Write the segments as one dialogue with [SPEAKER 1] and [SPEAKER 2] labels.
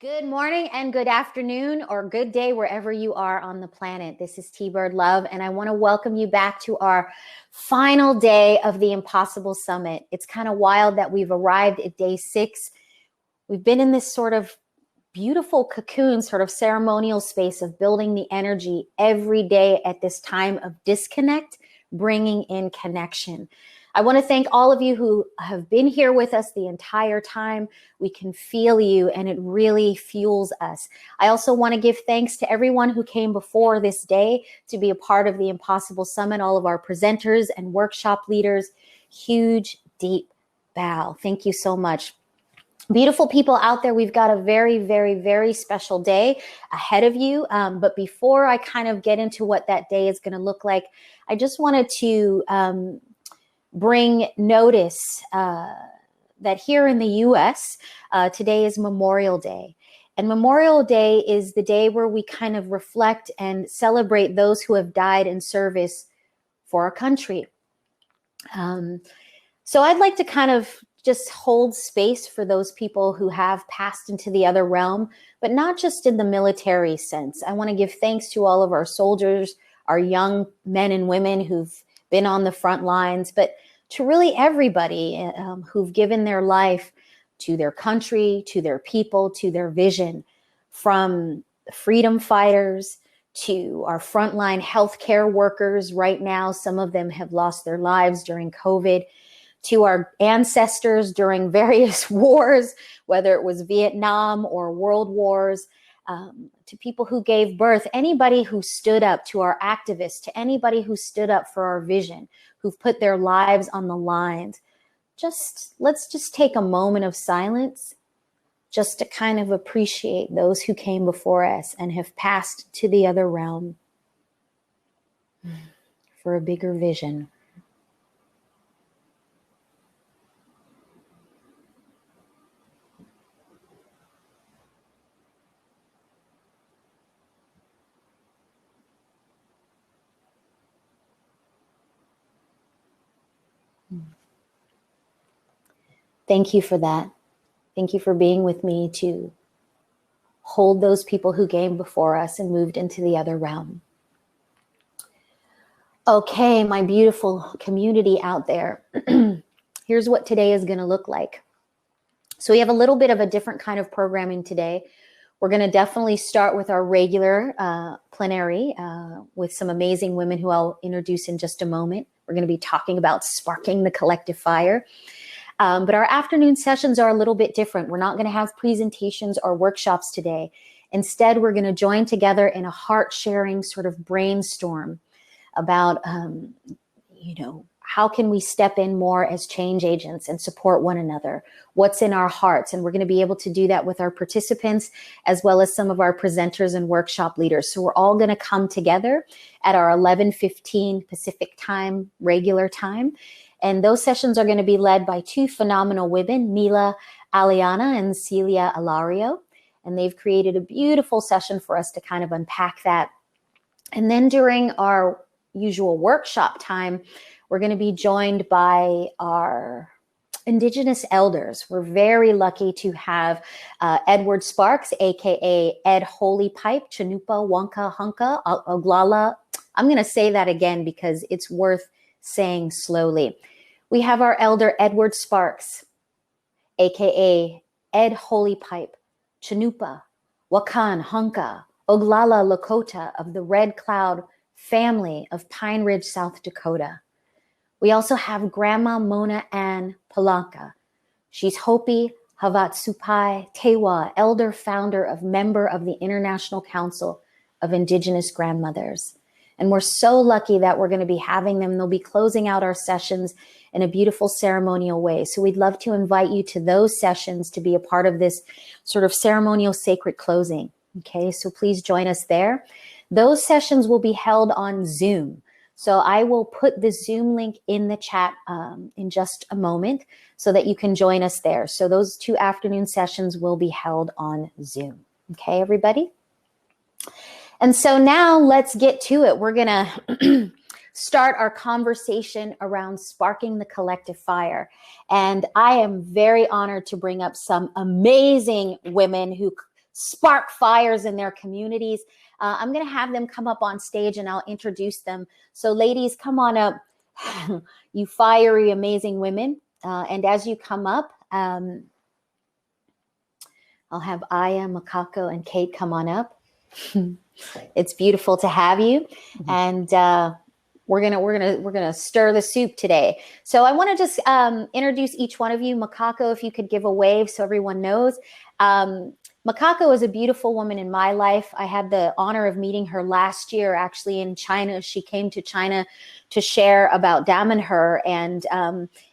[SPEAKER 1] Good morning and good afternoon or good day wherever you are on the planet. This is T-Bird Love, and I want to welcome you back to our final day of the Impossible Summit. It's kind of wild that we've arrived at day 6. We've been in this sort of beautiful cocoon, sort of ceremonial space of building the energy every day at this time of disconnect, bringing in connection. I want to thank all of you who have been here with us the entire time. We can feel you and it really fuels us. I also want to give thanks to everyone who came before this day to be a part of the Impossible Summit, all of our presenters and workshop leaders. Huge, deep bow. Thank you so much. Beautiful people out there, we've got a very, very, very special day ahead of you. But before I kind of get into what that day is going to look like, I just wanted to bring notice that here in the U.S., today is Memorial Day. And Memorial Day is the day where we kind of reflect and celebrate those who have died in service for our country. So I'd like to kind of just hold space for those people who have passed into the other realm, but not just in the military sense. I want to give thanks to all of our soldiers, our young men and women who've been on the front lines, but to really everybody who've given their life to their country, to their people, to their vision, from freedom fighters to our frontline healthcare workers. Right now, some of them have lost their lives during COVID, to our ancestors during various wars, whether it was Vietnam or world wars, to people who gave birth, anybody who stood up, to our activists, to anybody who stood up for our vision, who've put their lives on the line. Let's just take a moment of silence just to kind of appreciate those who came before us and have passed to the other realm for a bigger vision. Thank you for that. Thank you for being with me to hold those people who came before us and moved into the other realm. Okay, my beautiful community out there. Here's what today is going to look like. So we have a little bit of a different kind of programming today. We're going to definitely start with our regular plenary with some amazing women who I'll introduce in just a moment. We're going to be talking about sparking the collective fire. But our afternoon sessions are a little bit different. We're not going to have presentations or workshops today. Instead, we're going to join together in a heart-sharing sort of brainstorm about, how can we step in more as change agents and support one another? What's in our hearts? And we're going to be able to do that with our participants as well as some of our presenters and workshop leaders. So we're all going to come together at our 11:15 Pacific time, regular time. And those sessions are going to be led by two phenomenal women, Mila Aliana and Celia Alario. And they've created a beautiful session for us to kind of unpack that. And then during our usual workshop time, we're going to be joined by our Indigenous elders. We're very lucky to have Edward Sparks, aka Ed Holy Pipe, Chanupa Wanka Hunka, Oglala. I'm going to say that again because it's worth saying slowly. We have our elder Edward Sparks, aka Ed Holy Pipe, Chanupa, Wakan Hunka, Oglala Lakota of the Red Cloud family of Pine Ridge, South Dakota. We also have Grandma Mona Ann Palanca. She's Hopi Havatsupai Tewa, elder founder of member of the International Council of Indigenous Grandmothers. And we're so lucky that we're going to be having them. They'll be closing out our sessions in a beautiful ceremonial way. So we'd love to invite you to those sessions to be a part of this sort of ceremonial sacred closing. Okay, so please join us there. Those sessions will be held on Zoom. So I will put the Zoom link in the chat in just a moment so that you can join us there. So those 2 afternoon sessions will be held on Zoom. Okay, everybody? And so now let's get to it. We're going to start our conversation around sparking the collective fire. And I am very honored to bring up some amazing women who spark fires in their communities. I'm going to have them come up on stage and I'll introduce them. So ladies, come on up, you fiery, amazing women. And as you come up, I'll have Aya, Makako, and Kate come on up. It's beautiful to have you. And we're gonna stir the soup today. So I want to just introduce each one of you. Makako, if you could give a wave so everyone knows. Makako is a beautiful woman in my life. I had the honor of meeting her last year, actually, in China. She came to China to share about Damanhur. And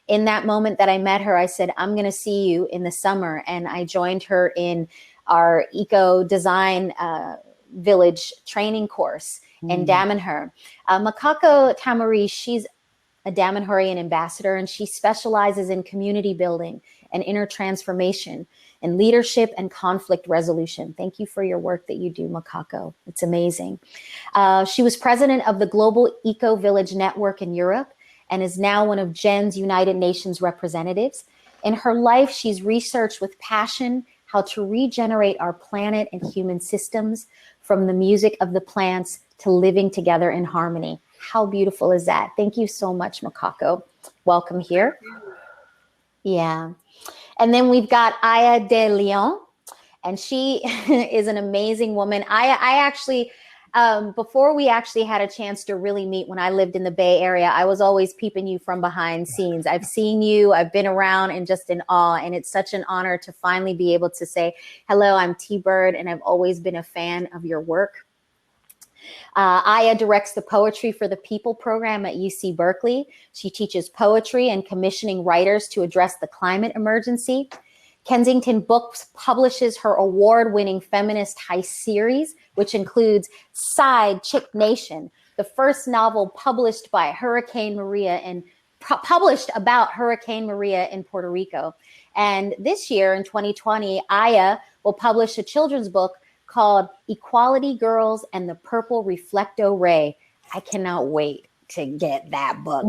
[SPEAKER 1] in that moment that I met her, I said, I'm going to see you in the summer. And I joined her in our eco design village training course in Damanhur. Makako Tamari, she's a Damanhurian ambassador, and she specializes in community building and inner transformation and leadership and conflict resolution. Thank you for your work that you do, Makako. It's amazing. She was president of the Global Eco Village Network in Europe and is now one of GEN's United Nations representatives. In her life, she's researched with passion how to regenerate our planet and human systems, from the music of the plants to living together in harmony. How beautiful is that? Thank you so much, Makako. Welcome here. Yeah. And then we've got Aya de Leon, and she is an amazing woman. I actually, before we actually had a chance to really meet when I lived in the Bay Area, I was always peeping you from behind scenes. I've seen you, I've been around and just in awe. And it's such an honor to finally be able to say, hello, I'm T-Bird, and I've always been a fan of your work. Aya directs the Poetry for the People program at UC Berkeley. She teaches poetry and commissioning writers to address the climate emergency. Kensington Books publishes her award-winning feminist heist series, which includes Side Chick Nation, the first novel published by Hurricane Maria and published about Hurricane Maria in Puerto Rico. And this year, in 2020, Aya will publish a children's book called Equality Girls and the Purple Reflecto Ray. I cannot wait to get that book.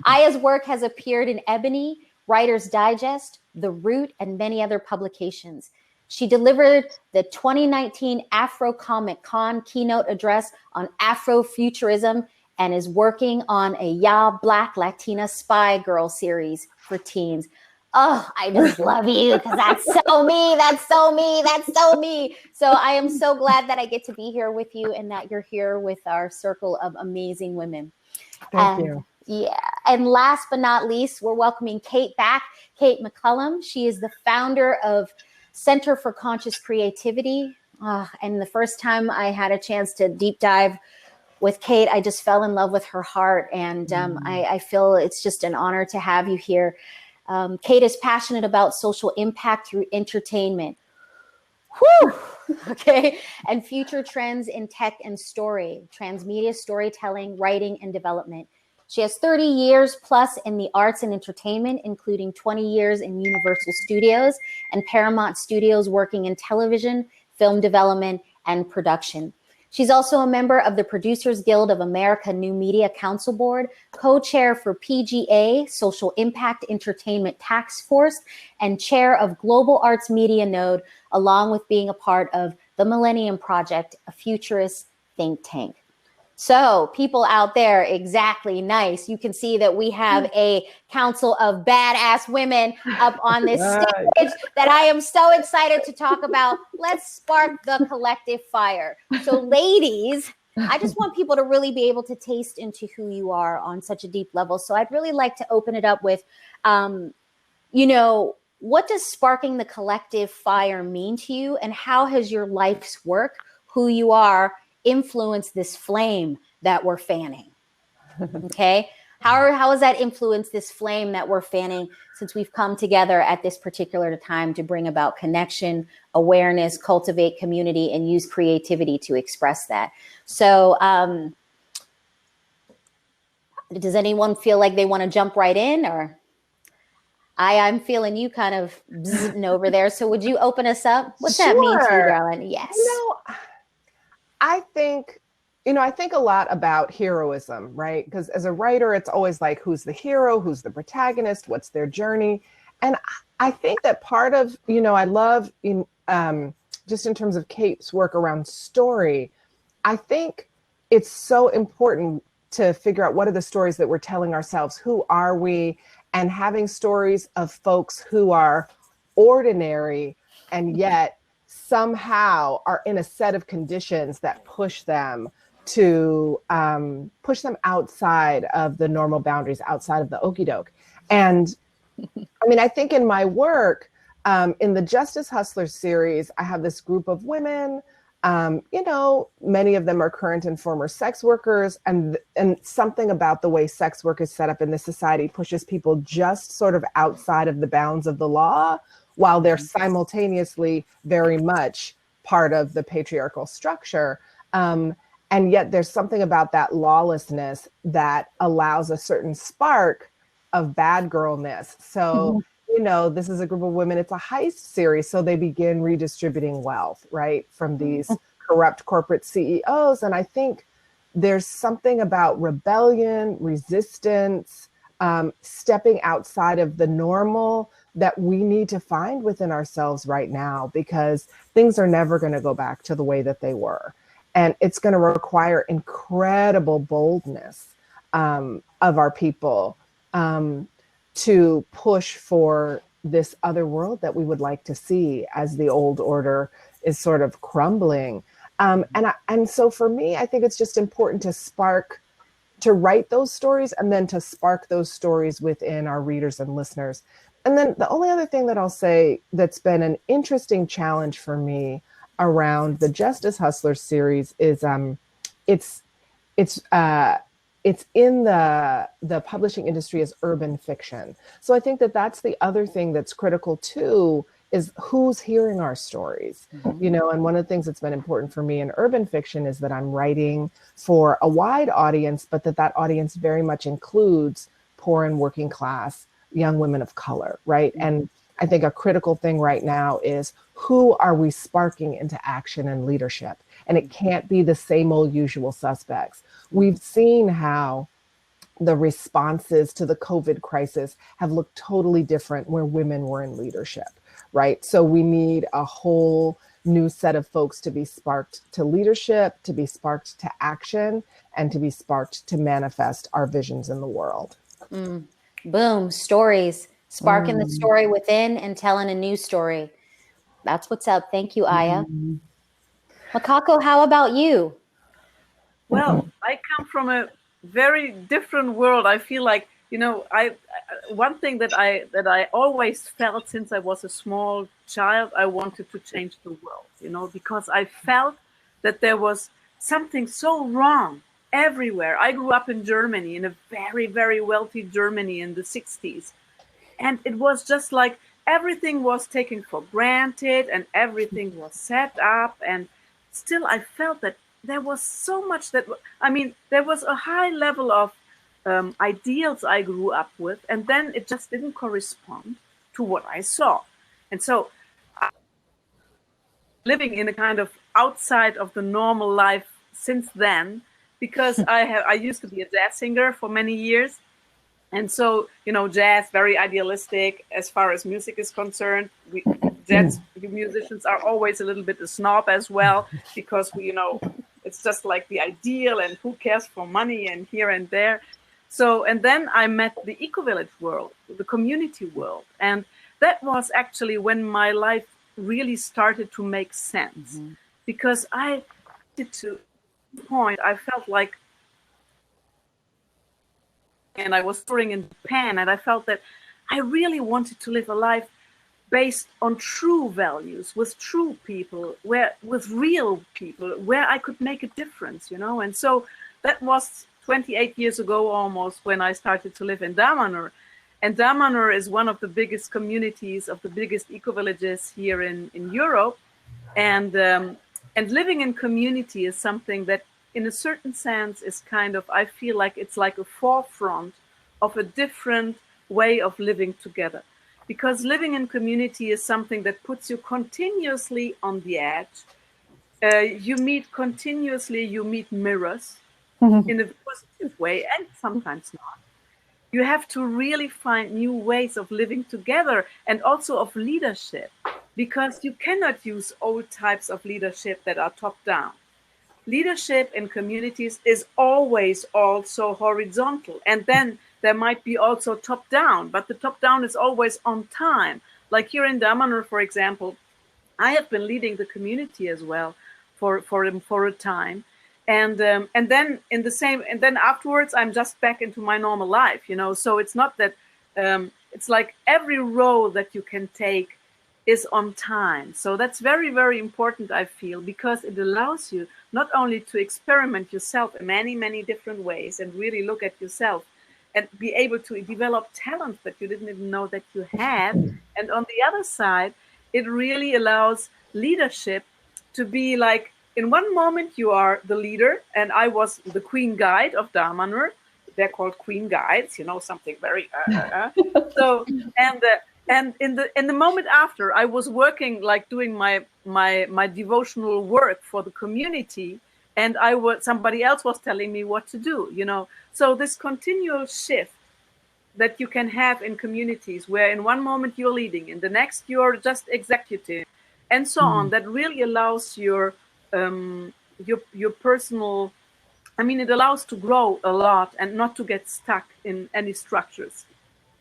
[SPEAKER 1] Aya's work has appeared in Ebony, Writer's Digest, The Root, and many other publications. She delivered the 2019 Afro Comic Con keynote address on Afrofuturism and is working on a Ya Black Latina Spy Girl series for teens. Oh, I just love you because that's so me. That's so me. That's so me. So I am so glad that I get to be here with you and that you're here with our circle of amazing women.
[SPEAKER 2] Thank you.
[SPEAKER 1] Yeah. And last but not least, we're welcoming Kate back. Kate McCullum. She is the founder of Center for Conscious Creativity. And the first time I had a chance to deep dive with Kate, I just fell in love with her heart. And I feel it's just an honor to have you here. Kate is passionate about social impact through entertainment. Whew! Okay. And future trends in tech and story, transmedia storytelling, writing, and development. She has 30 years plus in the arts and entertainment, including 20 years in Universal Studios and Paramount Studios, working in television, film development, and production. She's also a member of the Producers Guild of America New Media Council Board, co-chair for PGA, Social Impact Entertainment Task Force, and chair of Global Arts Media Node, along with being a part of the Millennium Project, a futurist think tank. So people out there, exactly, nice. You can see that we have a council of badass women up on this stage that I am so excited to talk about. Let's spark the collective fire. So ladies, I just want people to really be able to taste into who you are on such a deep level. So I'd really like to open it up with, what does sparking the collective fire mean to you? And how has your life's work, who you are, influence this flame that we're fanning? Okay. How has that influenced this flame that we're fanning since we've come together at this particular time to bring about connection, awareness, cultivate community, and use creativity to express that? So does anyone feel like they want to jump right in? Or I'm feeling you kind of over there. So would you open us up? What's that mean to you, darling? Yes.
[SPEAKER 2] I think a lot about heroism, right? Because as a writer, it's always like, who's the hero? Who's the protagonist? What's their journey? And I think that part of, I love just in terms of Kate's work around story, I think it's so important to figure out what are the stories that we're telling ourselves, who are we, and having stories of folks who are ordinary and yet somehow are in a set of conditions that push them to push them outside of the normal boundaries, outside of the okie doke. And I mean, I think in my work, in the Justice Hustlers series, I have this group of women. You know, many of them are current and former sex workers, and something about the way sex work is set up in this society pushes people just sort of outside of the bounds of the law, while they're simultaneously very much part of the patriarchal structure. And yet there's something about that lawlessness that allows a certain spark of bad girlness. So, you know, this is a group of women, it's a heist series. So they begin redistributing wealth, right, from these corrupt corporate CEOs. And I think there's something about rebellion, resistance, stepping outside of the normal that we need to find within ourselves right now, because things are never going to go back to the way that they were. And it's going to require incredible boldness of our people to push for this other world that we would like to see as the old order is sort of crumbling. And so for me, I think it's just important to write those stories and then to spark those stories within our readers and listeners. And then the only other thing that I'll say that's been an interesting challenge for me around the Justice Hustlers series is it's in the publishing industry as urban fiction. So I think that that's the other thing that's critical too, is who's hearing our stories. You know, and one of the things that's been important for me in urban fiction is that I'm writing for a wide audience, but that audience very much includes poor and working class young women of color, right? And I think a critical thing right now is who are we sparking into action and leadership? And it can't be the same old usual suspects. We've seen how the responses to the COVID crisis have looked totally different where women were in leadership, right? So we need a whole new set of folks to be sparked to leadership, to be sparked to action, and to be sparked to manifest our visions in the world.
[SPEAKER 1] Boom, stories, sparking the story within and telling a new story. That's what's up. Thank you, Aya. Makako, how about you?
[SPEAKER 3] Well, I come from a very different world. I feel like, you know, one thing that I always felt since I was a small child, I wanted to change the world, you know, because I felt that there was something so wrong everywhere. I grew up in Germany, in a very, very wealthy Germany in the 60s. And it was just like everything was taken for granted and everything was set up. And still, I felt that there was so much there was a high level of ideals I grew up with, and then it just didn't correspond to what I saw. And so living in a kind of outside of the normal life since then, because I used to be a jazz singer for many years. And so, you know, jazz, very idealistic as far as music is concerned. Jazz musicians are always a little bit a snob as well, because it's just like the ideal and who cares for money and here and there. So, and then I met the eco-village world, the community world. And that was actually when my life really started to make sense, because I felt like, and I was touring in Japan, and I felt that I really wanted to live a life based on true values, with true people, with real people, where I could make a difference, you know. And so that was 28 years ago almost when I started to live in Damanhur. And Damanhur is one of the biggest communities, of the biggest eco-villages here in Europe. And living in community is something that, in a certain sense, is kind of, I feel like it's like a forefront of a different way of living together. Because living in community is something that puts you continuously on the edge. You meet mirrors in a positive way, and sometimes not. You have to really find new ways of living together, and also of leadership. because you cannot use old types of leadership that are top down. Leadership in communities is always also horizontal, and then there might be also top down, but the top down is always on time. Like here in Damanhur, for example, I have been leading the community as well for a time, and then in the same, and then afterwards I'm just back into my normal life, you know. So it's not that it's like every role that you can take is on time. So that's very, very important, I feel, because it allows you not only to experiment yourself in many, many different ways and really look at yourself and be able to develop talents that you didn't even know that you had. And on the other side, it really allows leadership to be like, in one moment you are the leader, and I was the queen guide of Damanhur. They're called queen guides, you know, something very so and in the moment after, I was working, like doing my devotional work for the community, and somebody else was telling me what to do, you know. So this continual shift that you can have in communities, where in one moment you're leading, in the next you're just executive, and so on, that really allows your personal, I mean, it allows to grow a lot and not to get stuck in any structures.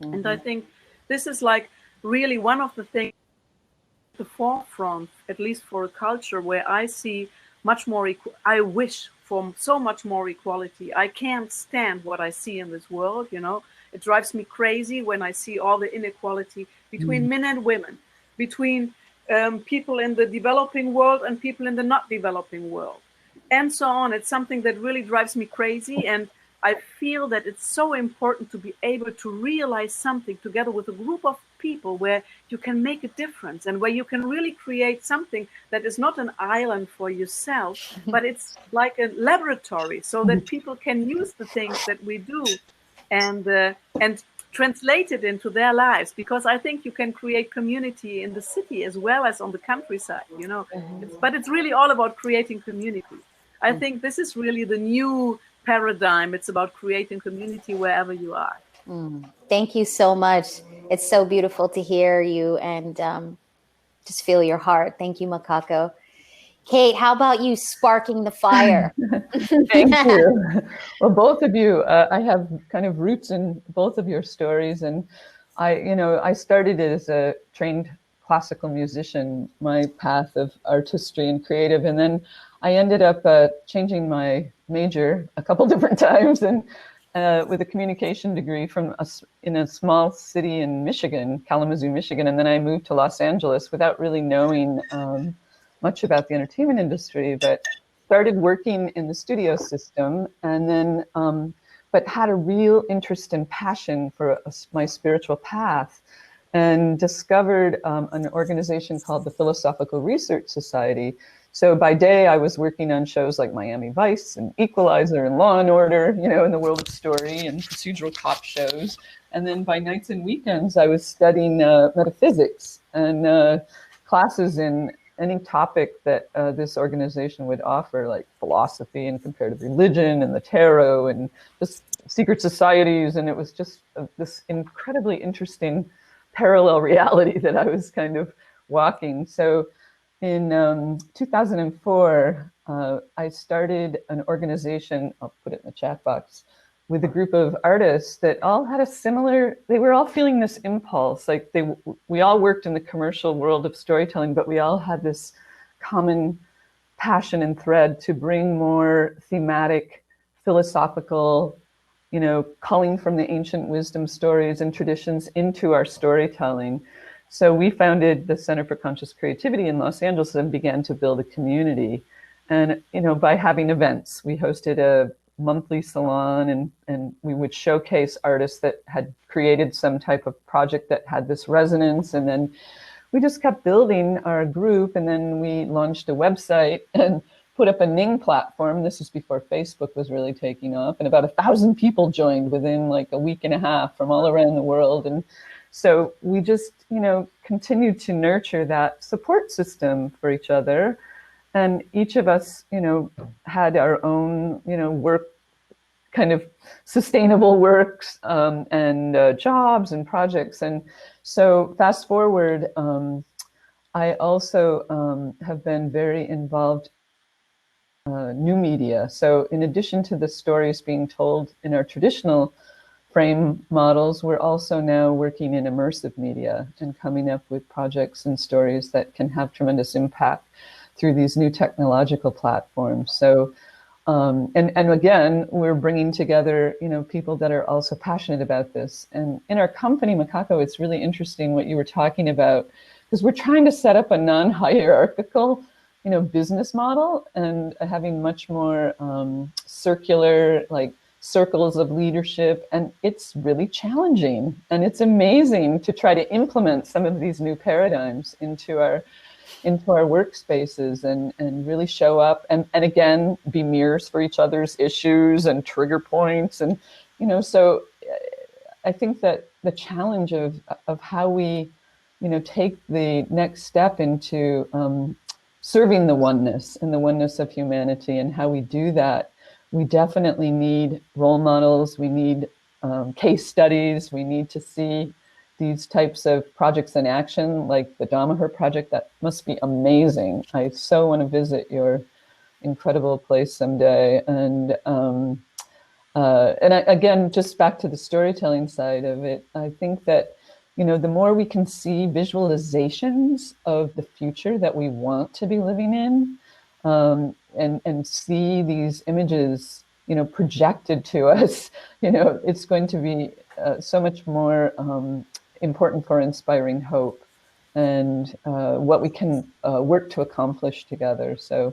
[SPEAKER 3] And I think this is like really one of the things at the forefront, at least for a culture where I see much more, I wish for so much more equality. I can't stand what I see in this world, you know. It drives me crazy when I see all the inequality between men and women, between people in the developing world and people in the not developing world, and so on. It's something that really drives me crazy. And I feel that it's so important to be able to realize something together with a group of people where you can make a difference and where you can really create something that is not an island for yourself, but it's like a laboratory, so that people can use the things that we do and translate it into their lives. Because I think you can create community in the city as well as on the countryside, you know. But it's really all about creating community. I think this is really the new paradigm. It's about creating community wherever you are.
[SPEAKER 1] Thank you so much. It's so beautiful to hear you and just feel your heart. Thank you, Makako. Kate, how about you sparking the fire?
[SPEAKER 4] Thank you. Well, both of you, I have kind of roots in both of your stories. And I started as a trained classical musician, my path of artistry and creative. And then I ended up changing my major a couple different times, and with a communication degree in a small city in Michigan, Kalamazoo, Michigan. And then I moved to Los Angeles without really knowing much about the entertainment industry, but started working in the studio system, and then, but had a real interest and passion for my spiritual path, and discovered an organization called the Philosophical Research Society. So by day, I was working on shows like Miami Vice and Equalizer and Law and Order, you know, in the world of story and procedural cop shows. And then by nights and weekends, I was studying metaphysics and classes in any topic that this organization would offer, like philosophy and comparative religion and the tarot and just secret societies. And it was just this incredibly interesting parallel reality that I was kind of walking. So in 2004, I started an organization, I'll put it in the chat box, with a group of artists that all had a similar, they were all feeling this impulse. Like we all worked in the commercial world of storytelling, but we all had this common passion and thread to bring more thematic, philosophical, you know, culling from the ancient wisdom stories and traditions into our storytelling. So we founded the Center for Conscious Creativity in Los Angeles and began to build a community. And, you know, by having events, we hosted a monthly salon, and we would showcase artists that had created some type of project that had this resonance. And then we just kept building our group. And then we launched a website and put up a Ning platform. This was before Facebook was really taking off. And about 1,000 people joined within like a week and a half from all around the world. And so we just, you know, continued to nurture that support system for each other. And each of us, you know, had our own, you know, work, kind of sustainable works and jobs and projects. And so fast forward, I also have been very involved new media. So in addition to the stories being told in our traditional frame models, we're also now working in immersive media and coming up with projects and stories that can have tremendous impact through these new technological platforms. So, and again, we're bringing together, people that are also passionate about this. And in our company, Makako, it's really interesting what you were talking about, because we're trying to set up a non-hierarchical business model and having much more circular, like circles of leadership. And it's really challenging. And it's amazing to try to implement some of these new paradigms into our workspaces and really show up and again, be mirrors for each other's issues and trigger points. And, so I think that the challenge of how we, take the next step into serving the oneness and the oneness of humanity, and how we do that, we definitely need role models. We need case studies. We need to see these types of projects in action, like the Damaher project. That must be amazing. I so want to visit your incredible place someday. And again, just back to the storytelling side of it, I think that the more we can see visualizations of the future that we want to be living in, and see these images, projected to us, it's going to be so much more important for inspiring hope and what we can work to accomplish together. So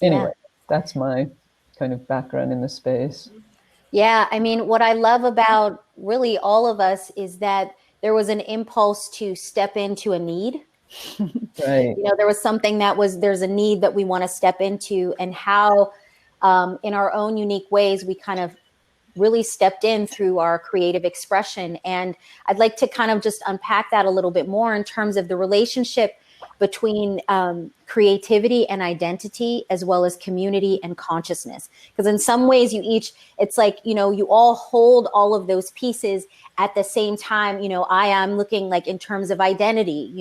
[SPEAKER 4] anyway, that's my kind of background in the space.
[SPEAKER 1] Yeah, I mean, what I love about really all of us is that there was an impulse to step into a need.
[SPEAKER 4] Right.
[SPEAKER 1] There was something there's a need that we want to step into, and how in our own unique ways we kind of really stepped in through our creative expression. And I'd like to kind of just unpack that a little bit more in terms of the relationship between creativity and identity, as well as community and consciousness. Because in some ways it's like, you all hold all of those pieces at the same time. I am looking like in terms of identity,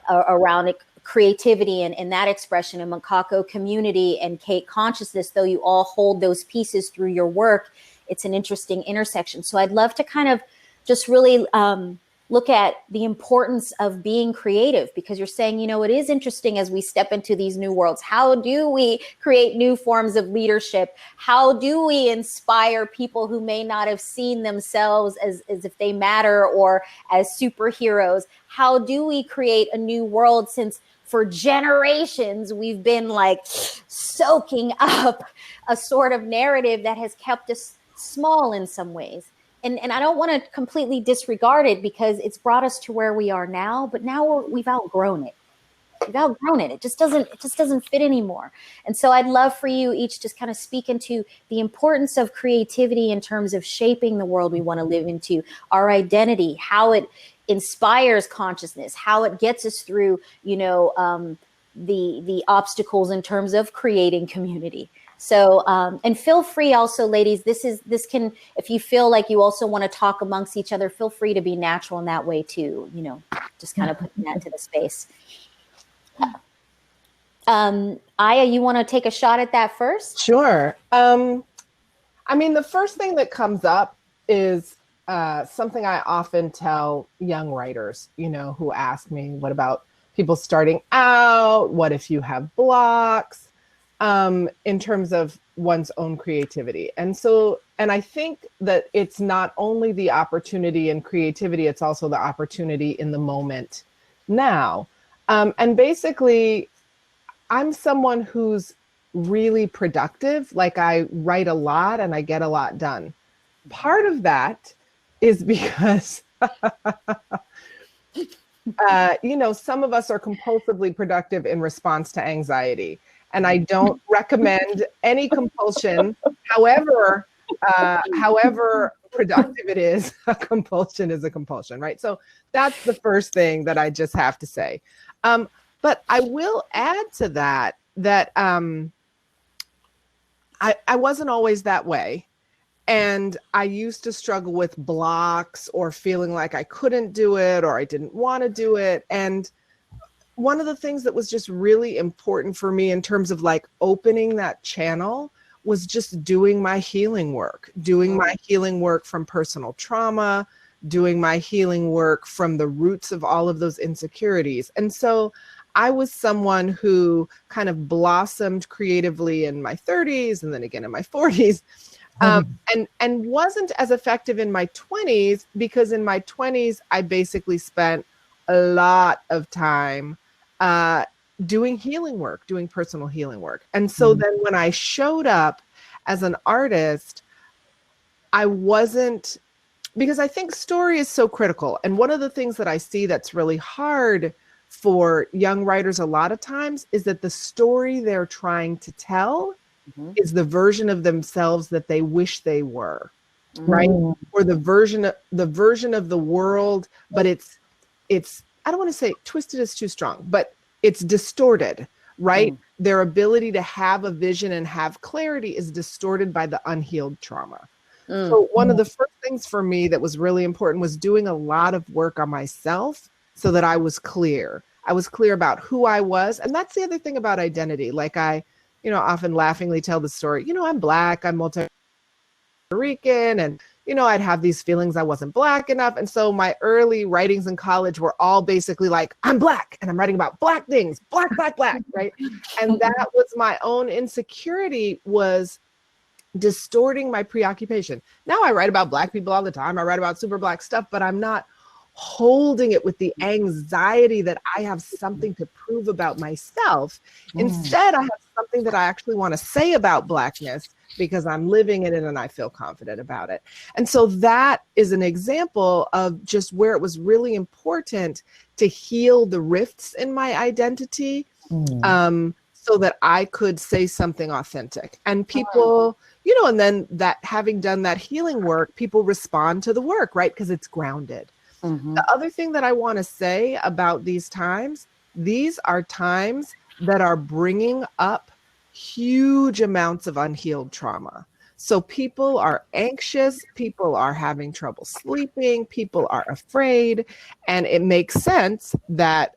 [SPEAKER 1] around creativity and that expression, and Makako community and Kate consciousness, though you all hold those pieces through your work, it's an interesting intersection. So I'd love to kind of just really look at the importance of being creative, because you're saying, it is interesting as we step into these new worlds. How do we create new forms of leadership? How do we inspire people who may not have seen themselves as if they matter or as superheroes? How do we create a new world, since for generations we've been like soaking up a sort of narrative that has kept us small in some ways? And I don't want to completely disregard it, because it's brought us to where we are now, but now we've outgrown it. We've outgrown it. It just doesn't fit anymore. And so I'd love for you each to kind of speak into the importance of creativity in terms of shaping the world we want to live into, our identity, how it inspires consciousness, how it gets us through, the obstacles in terms of creating community. So, and feel free also, ladies, this can, if you feel like you also want to talk amongst each other, feel free to be natural in that way too, just kind of putting that into the space. Aya, you want to take a shot at that first?
[SPEAKER 2] Sure. I mean, the first thing that comes up is something I often tell young writers, who ask me, what about people starting out? What if you have blocks? In terms of one's own creativity. And I think that it's not only the opportunity and creativity, it's also the opportunity in the moment now. And basically, I'm someone who's really productive. Like, I write a lot and I get a lot done. Part of that is because, some of us are compulsively productive in response to anxiety. And I don't recommend any compulsion, however productive it is. A compulsion is a compulsion, right? So that's the first thing that I just have to say. But I will add to that I wasn't always that way. And I used to struggle with blocks or feeling like I couldn't do it or I didn't want to do it. And one of the things that was just really important for me in terms of like opening that channel was just doing my healing work, from personal trauma, doing my healing work from the roots of all of those insecurities. And so I was someone who kind of blossomed creatively in my 30s and then again in my 40s. And wasn't as effective in my 20s, because in my 20s, I basically spent a lot of time doing healing work, doing personal healing work. And so then when I showed up as an artist, I wasn't, because I think story is so critical. And one of the things that I see that's really hard for young writers a lot of times is that the story they're trying to tell is the version of themselves that they wish they were, right? Or the version of the world, but it's I don't want to say twisted is too strong, but it's distorted, right? Their ability to have a vision and have clarity is distorted by the unhealed trauma. So one of the first things for me that was really important was doing a lot of work on myself so that I was clear. I was clear about who I was. And that's the other thing about identity. Like I often laughingly tell the story, I'm Black, I'm multi Rican, and, I'd have these feelings I wasn't Black enough. And so my early writings in college were all basically like, I'm Black and I'm writing about Black things, Black, right? And that was my own insecurity, was distorting my preoccupation. Now I write about Black people all the time. I write about super Black stuff, but I'm not holding it with the anxiety that I have something to prove about myself. Instead, I have something that I actually want to say about Blackness because I'm living in it and I feel confident about it. And so that is an example of just where it was really important to heal the rifts in my identity, so that I could say something authentic. And people, and then that having done that healing work, people respond to the work, right? Because it's grounded. The other thing that I want to say about these times, these are times that are bringing up huge amounts of unhealed trauma. So people are anxious, people are having trouble sleeping, people are afraid, and it makes sense that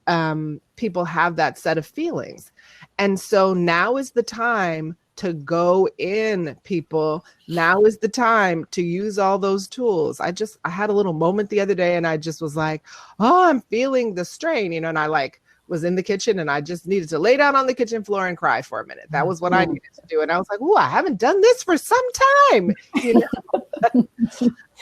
[SPEAKER 2] people have that set of feelings. And so now is the time to go in, people. Now is the time to use all those tools. I had a little moment the other day and I just was like, oh, I'm feeling the strain, and I was in the kitchen and I just needed to lay down on the kitchen floor and cry for a minute. That was what I needed to do. And I was like, oh, I haven't done this for some time, but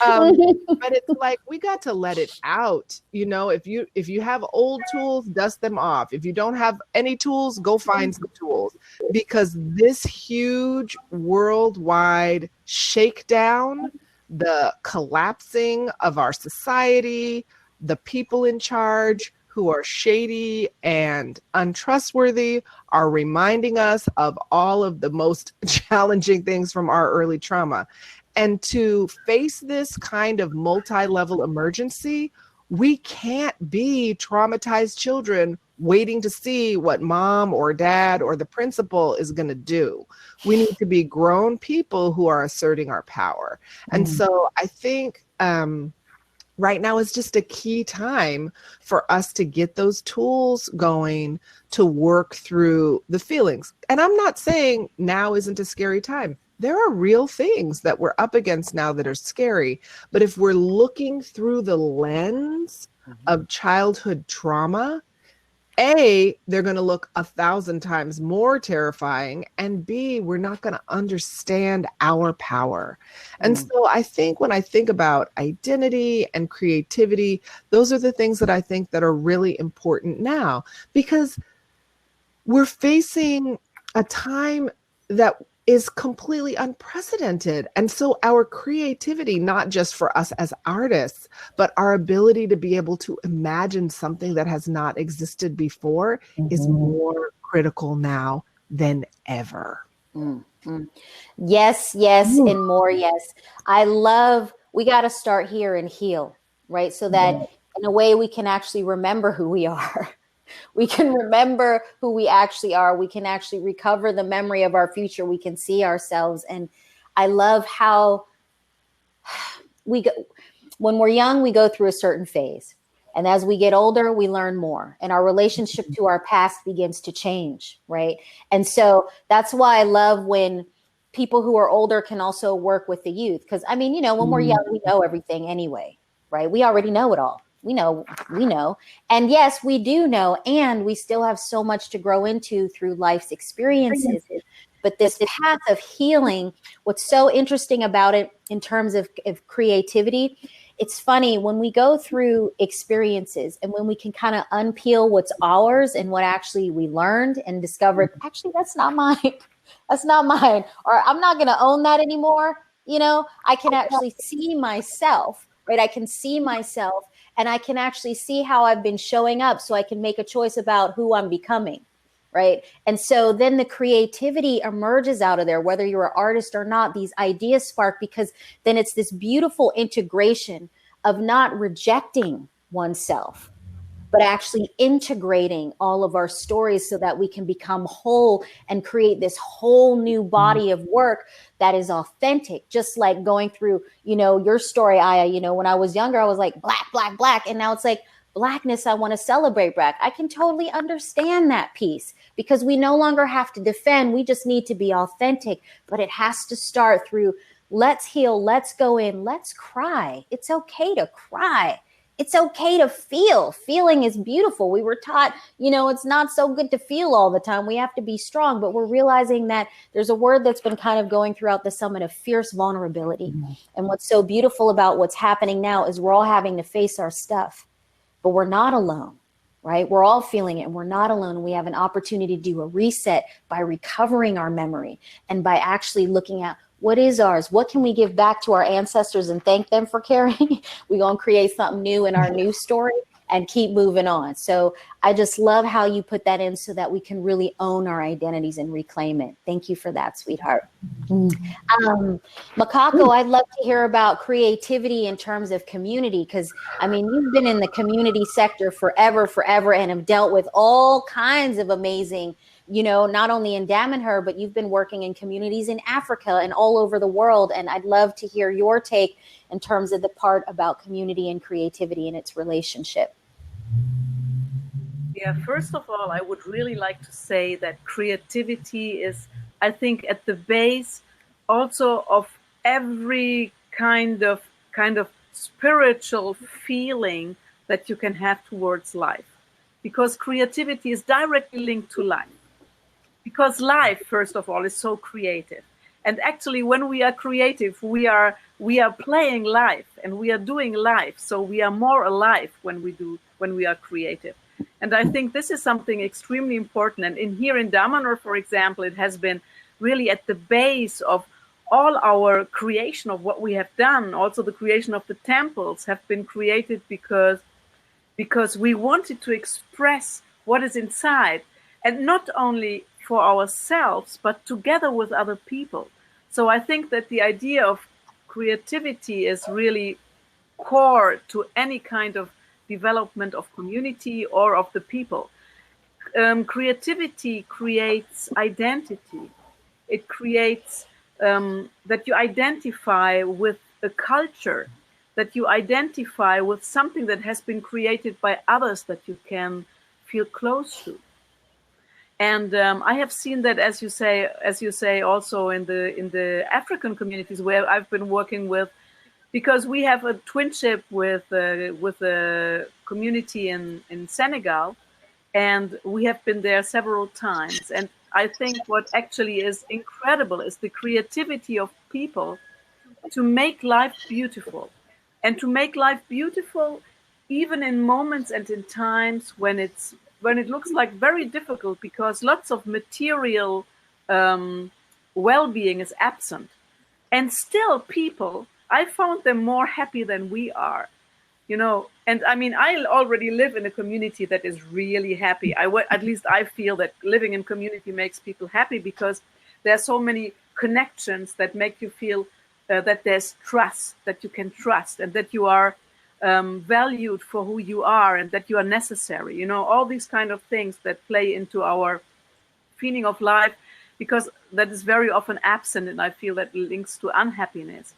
[SPEAKER 2] it's like, we got to let it out. If you have old tools, dust them off. If you don't have any tools, go find some tools, because this huge worldwide shakedown, the collapsing of our society, the people in charge who are shady and untrustworthy are reminding us of all of the most challenging things from our early trauma. And to face this kind of multi-level emergency, we can't be traumatized children waiting to see what mom or dad or the principal is going to do. We need to be grown people who are asserting our power. And so I think right now is just a key time for us to get those tools going to work through the feelings. And I'm not saying now isn't a scary time. There are real things that we're up against now that are scary. But if we're looking through the lens of childhood trauma, A, they're going to look 1,000 times more terrifying, and B, we're not going to understand our power. And so I think when I think about identity and creativity, those are the things that I think that are really important now, because we're facing a time that is completely unprecedented. And so our creativity, not just for us as artists, but our ability to be able to imagine something that has not existed before is more critical now than ever.
[SPEAKER 1] Yes, and more yes. We got to start here and heal, right? So that in a way we can actually remember who we are. We can remember who we actually are. We can actually recover the memory of our future. We can see ourselves. And I love how when we're young, we go through a certain phase. And as we get older, we learn more and our relationship to our past begins to change, right? And so that's why I love when people who are older can also work with the youth. Because I mean, when we're young, we know everything anyway, right? We already know it all. We know. And yes, we do know. And we still have so much to grow into through life's experiences. But this path of healing, what's so interesting about it in terms of creativity, it's funny when we go through experiences and when we can kind of unpeel what's ours and what actually we learned and discovered, actually, that's not mine. That's not mine. Or I'm not going to own that anymore. I can actually see myself, right? I can see myself and I can actually see how I've been showing up so I can make a choice about who I'm becoming. Right. And so then the creativity emerges out of there, whether you're an artist or not, these ideas spark, because then it's this beautiful integration of not rejecting oneself, but actually integrating all of our stories so that we can become whole and create this whole new body of work that is authentic. Just like going through, your story, Aya, when I was younger, I was like, black, black, black. And now it's like, Blackness, I want to celebrate Black. I can totally understand that piece because we no longer have to defend. We just need to be authentic. But it has to start through let's heal, let's go in, let's cry. It's okay to cry. It's okay to feel. Feeling is beautiful. We were taught, it's not so good to feel all the time. We have to be strong. But we're realizing that there's a word that's been kind of going throughout the summit of fierce vulnerability. And what's so beautiful about what's happening now is we're all having to face our stuff. But we're not alone, right? We're all feeling it and we're not alone. We have an opportunity to do a reset by recovering our memory and by actually looking at what is ours? What can we give back to our ancestors and thank them for carrying? We're going to create something new in our new story and keep moving on. So I just love how you put that in so that we can really own our identities and reclaim it. Thank you for that, sweetheart. Makako, I'd love to hear about creativity in terms of community, because you've been in the community sector forever, and have dealt with all kinds of amazing, not only in Damanhur, but you've been working in communities in Africa and all over the world. And I'd love to hear your take in terms of the part about community and creativity and its relationship.
[SPEAKER 3] Yeah, first of all, I would really like to say that creativity is, I think, at the base also of every kind of spiritual feeling that you can have towards life, because creativity is directly linked to life. Because life, first of all, is so creative. And actually, when we are creative, we are playing life and we are doing life. So we are more alive when we are creative. And I think this is something extremely important. And here in Damanhur, for example, it has been really at the base of all our creation of what we have done. Also, the creation of the temples have been created because we wanted to express what is inside, and not only for ourselves, but together with other people. So I think that the idea of creativity is really core to any kind of development of community or of the people. Creativity creates identity. It creates that you identify with a culture, that you identify with something that has been created by others that you can feel close to. And I have seen that, as you say, also in the African communities where I've been working with, because we have a twinship with a community in Senegal, and we have been there several times. And I think what actually is incredible is the creativity of people to make life beautiful, and to make life beautiful even in moments and in times when it looks like very difficult, because lots of material well-being is absent. And still people, I found them more happy than we are, And I already live in a community that is really happy. At least I feel that living in community makes people happy, because there are so many connections that make you feel that there's trust, that you can trust, and that you are valued for who you are, and that you are necessary. All these kind of things that play into our feeling of life, because that is very often absent, and I feel that links to unhappiness.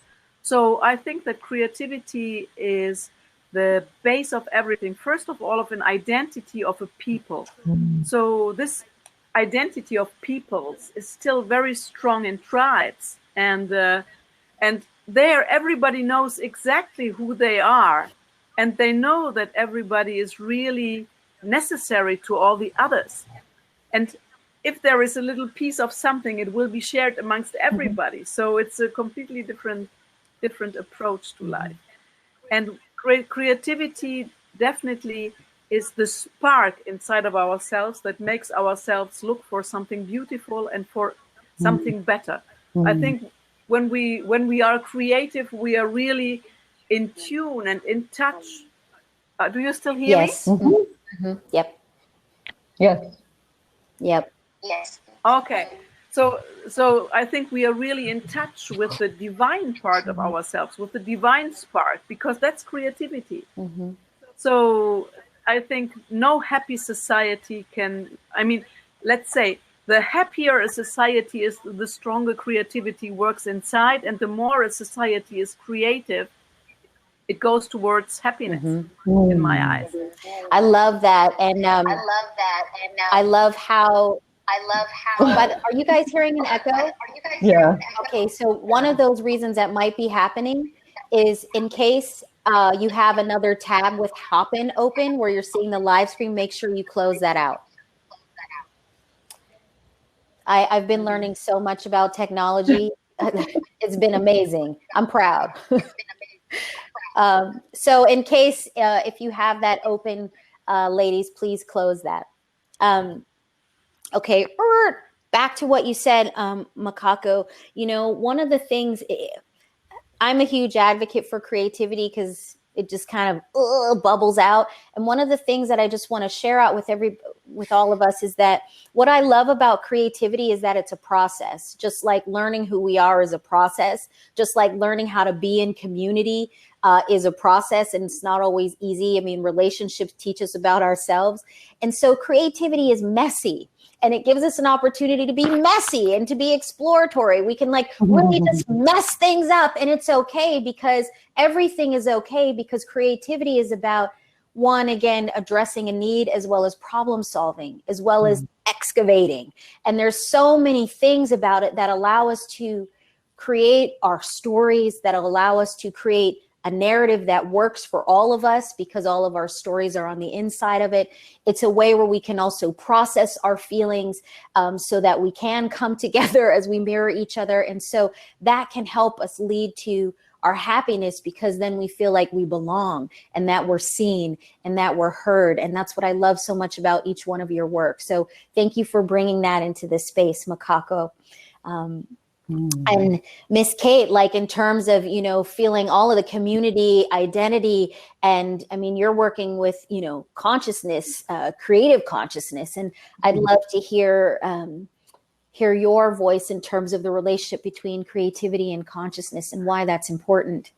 [SPEAKER 3] So I think that creativity is the base of everything. First of all, of an identity of a people. So this identity of peoples is still very strong in tribes, and there everybody knows exactly who they are, and they know that everybody is really necessary to all the others. And if there is a little piece of something, it will be shared amongst everybody. So it's a completely different approach to life. And creativity definitely is the spark inside of ourselves that makes ourselves look for something beautiful and for something better. I think when we are creative, we are really in tune and in touch. Do you still hear me?
[SPEAKER 1] Yes. Yep.
[SPEAKER 4] Yes.
[SPEAKER 1] Yep.
[SPEAKER 5] Yes.
[SPEAKER 3] Okay. So I think we are really in touch with the divine part of ourselves, with the divine spark, because that's creativity. So I think no happy society can, I mean, let's say the happier a society is, the stronger creativity works inside, and the more a society is creative, it goes towards happiness, in my eyes.
[SPEAKER 1] I love that. And
[SPEAKER 5] I love that. And
[SPEAKER 1] I love how,
[SPEAKER 5] but
[SPEAKER 1] are you guys hearing an echo?
[SPEAKER 5] are you guys
[SPEAKER 4] Yeah.
[SPEAKER 1] Okay, so one of those reasons that might be happening is in case you have another tab with Hopin open where you're seeing the live stream, make sure you close that out. I've been learning so much about technology. It's been amazing. I'm proud. So in case if you have that open, ladies, please close that. Okay, back to what you said, Makako. You know, one of the things, I'm a huge advocate for creativity because it just kind of bubbles out. And one of the things that I just want to share out with all of us is that what I love about creativity is that it's a process. Just like learning who we are is a process, just like learning how to be in community is a process, and it's not always easy. I mean, relationships teach us about ourselves. And so creativity is messy. And it gives us an opportunity to be messy and to be exploratory. We can like really just mess things up, and it's okay, because everything is okay, because creativity is about, one, again, addressing a need, as well as problem solving, as well as excavating. And there's so many things about it that allow us to create our stories, that allow us to create a narrative that works for all of us, because all of our stories are on the inside of it. It's a way where we can also process our feelings so that we can come together as we mirror each other. And so that can help us lead to our happiness, because then we feel like we belong, and that we're seen, and that we're heard. And that's what I love so much about each one of your work. So thank you for bringing that into this space, Makako. And Miss Kate, like in terms of, you know, feeling all of the community identity, and I mean, you're working with, you know, consciousness, creative consciousness, and I'd love to hear your voice in terms of the relationship between creativity and consciousness and why that's important.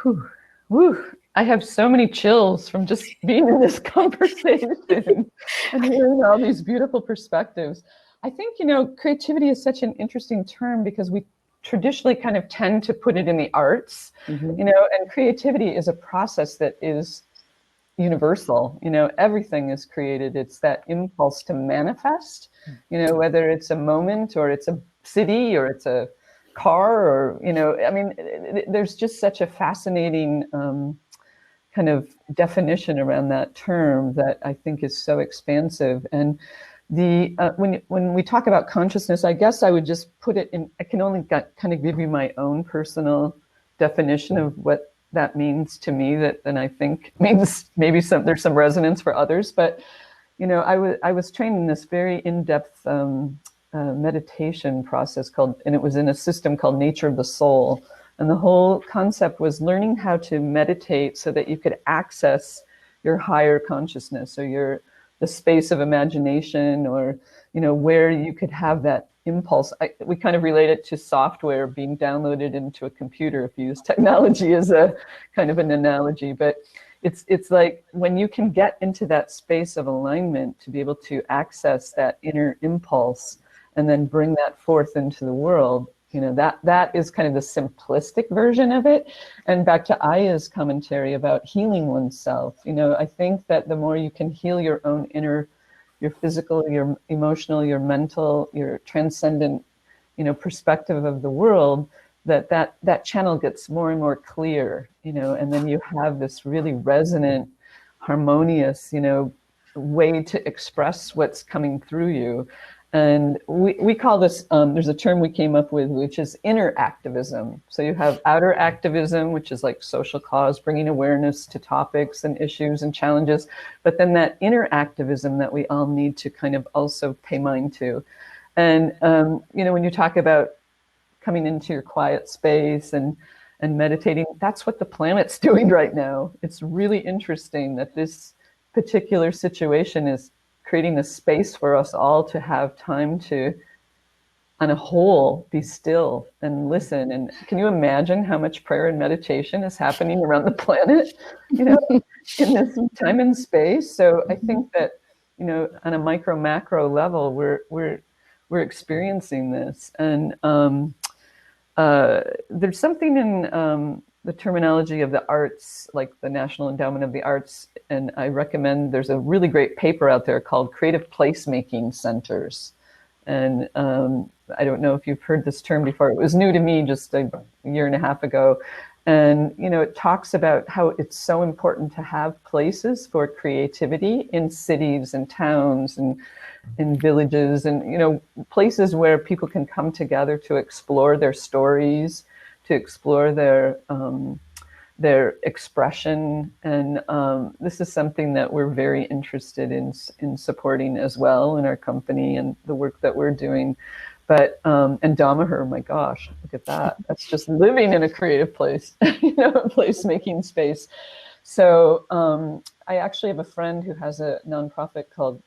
[SPEAKER 4] Whew. I have so many chills from just being in this conversation and hearing all these beautiful perspectives. I think, you know, creativity is such an interesting term because we traditionally kind of tend to put it in the arts, you know, and creativity is a process that is universal. You know, everything is created. It's that impulse to manifest, you know, whether it's a moment or it's a city or it's a car or, you know, I mean, there's just such a fascinating kind of definition around that term that I think is so expansive. And when we talk about consciousness, I guess I would just put it in, I can only kind of give you my own personal definition of what that means to me, that then I think means maybe there's some resonance for others. But, you know, I was trained in this very in-depth meditation process and it was in a system called Nature of the Soul. And the whole concept was learning how to meditate so that you could access your higher consciousness, or the space of imagination, or, you know, where you could have that impulse. We kind of relate it to software being downloaded into a computer, if you use technology as a kind of an analogy. But it's like when you can get into that space of alignment to be able to access that inner impulse and then bring that forth into the world, That is kind of the simplistic version of it. And back to Aya's commentary about healing oneself, I think that the more you can heal your own inner, your physical, your emotional, your mental, your transcendent, perspective of the world, that channel gets more and more clear, and then you have this really resonant, harmonious, way to express what's coming through you. And we call this, there's a term we came up with, which is inner activism. So you have outer activism, which is like social cause, bringing awareness to topics and issues and challenges. But then that inner activism that we all need to kind of also pay mind to. And, when you talk about coming into your quiet space and meditating, that's what the planet's doing right now. It's really interesting that this particular situation is creating a space for us all to have time to, on a whole, be still and listen. And can you imagine how much prayer and meditation is happening around the planet, in this time and space? So I think that, on a micro macro level, we're experiencing this. And there's something in the terminology of the arts, like the National Endowment of the Arts, and I recommend, there's a really great paper out there called Creative Placemaking Centers. And I don't know if you've heard this term before. It was new to me just a year and a half ago. And, it talks about how it's so important to have places for creativity in cities and towns and in villages and, places where people can come together to explore their stories, to explore their expression. And this is something that we're very interested in supporting as well in our company and the work that we're doing. But, and Damaher, my gosh, look at that. That's just living in a creative place, a placemaking space. So I actually have a friend who has a nonprofit called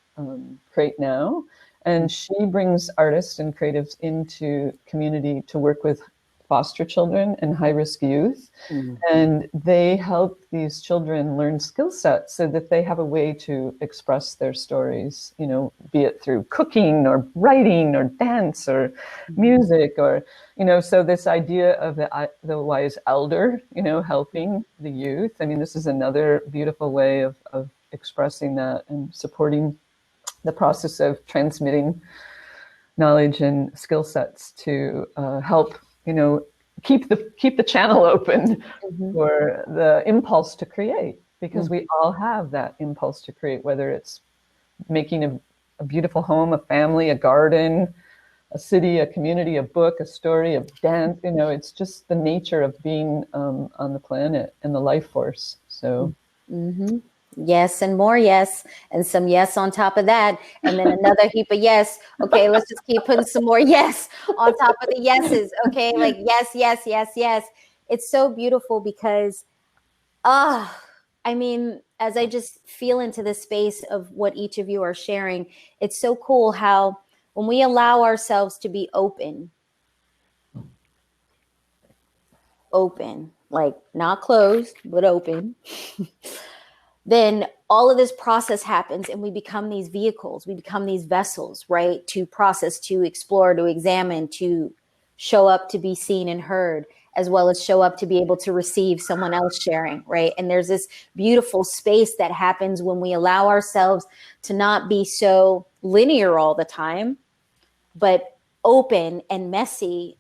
[SPEAKER 4] Create Now, and she brings artists and creatives into community to work with foster children and high-risk youth. And they help these children learn skill sets so that they have a way to express their stories, be it through cooking or writing or dance or music or, so this idea of the wise elder, helping the youth. I mean, this is another beautiful way of expressing that and supporting the process of transmitting knowledge and skill sets to help keep the channel open for the impulse to create, because we all have that impulse to create, whether it's making a beautiful home, a family, a garden, a city, a community, a book, a story, a dance. It's just the nature of being on the planet and the life force. So.
[SPEAKER 1] Yes, and more yes, and some yes on top of that, and then another heap of yes. Okay, let's just keep putting some more yes on top of the yeses. Okay, like yes, yes, yes, yes. It's so beautiful because, I mean, as I just feel into the space of what each of you are sharing, it's so cool how when we allow ourselves to be open, like not closed, but open, then all of this process happens and we become these vehicles, we become these vessels, right? To process, to explore, to examine, to show up, to be seen and heard, as well as show up to be able to receive someone else sharing, right? And there's this beautiful space that happens when we allow ourselves to not be so linear all the time, but open and messy,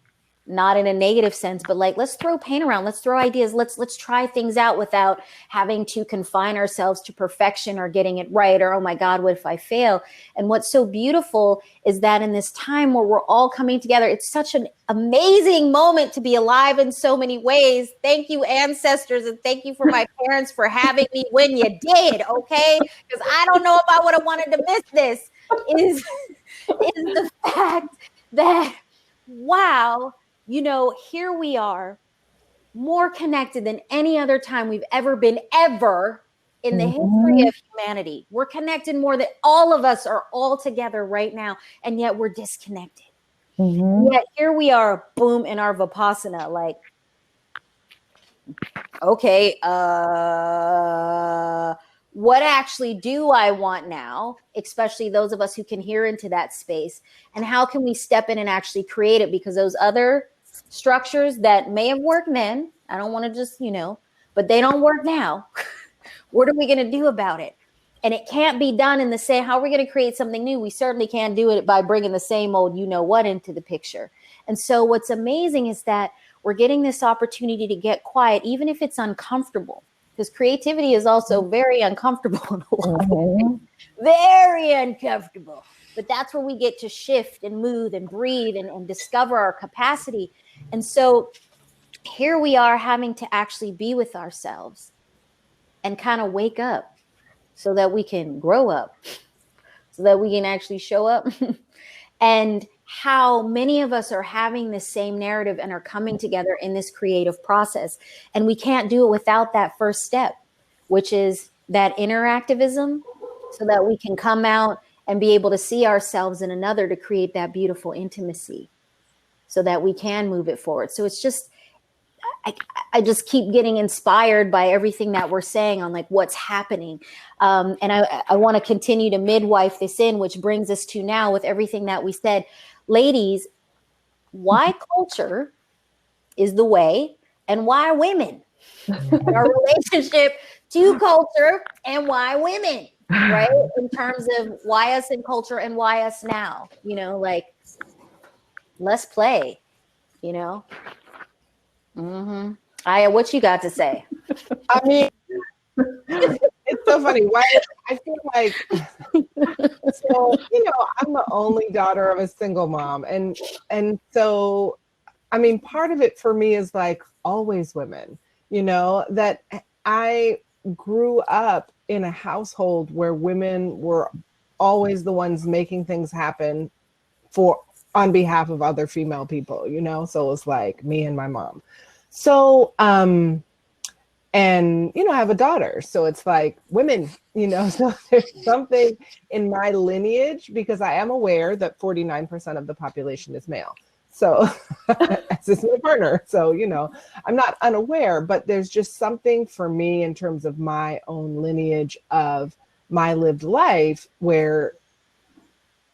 [SPEAKER 1] not in a negative sense, but like, let's throw paint around, let's throw ideas, let's try things out without having to confine ourselves to perfection or getting it right, or, oh my God, what if I fail? And what's so beautiful is that in this time where we're all coming together, it's such an amazing moment to be alive in so many ways. Thank you, ancestors, and thank you for my parents for having me when you did, okay? Because I don't know if I would have wanted to miss this, is the fact that, wow, here we are, more connected than any other time we've ever been, ever in the history of humanity. We're connected more than all of us are all together right now, and yet we're disconnected. Yet here we are, boom, in our Vipassana, like, okay, what actually do I want now, especially those of us who can hear into that space, and how can we step in and actually create it? Because those other structures that may have worked then. I don't want to just, but they don't work now. What are we going to do about it? And it can't be done in the same, how are we going to create something new? We certainly can't do it by bringing the same old, what into the picture. And so what's amazing is that we're getting this opportunity to get quiet, even if it's uncomfortable, because creativity is also very uncomfortable in a lot of ways. Very uncomfortable. But that's where we get to shift and move and breathe and discover our capacity. And so here we are having to actually be with ourselves and kind of wake up so that we can grow up, so that we can actually show up. And how many of us are having the same narrative and are coming together in this creative process. And we can't do it without that first step, which is that interactivism, so that we can come out and be able to see ourselves in another to create that beautiful intimacy so that we can move it forward. So it's just, I just keep getting inspired by everything that we're saying on like what's happening. And I want to continue to midwife this in, which brings us to now with everything that we said. Ladies, why culture is the way and why women? Our relationship to culture and why women, right? In terms of why us in culture and why us now, let's play, Mm-hmm. Aya, what you got to say?
[SPEAKER 2] I mean, it's so funny. Why I feel like, so I'm the only daughter of a single mom, and so, I mean, part of it for me is like always women. That I grew up in a household where women were always the ones making things happen on behalf of other female people. So it was like me and my mom. So, and, I have a daughter, so it's like women, so there's something in my lineage, because I am aware that 49% of the population is male. So as is my partner. So, I'm not unaware, but there's just something for me in terms of my own lineage of my lived life where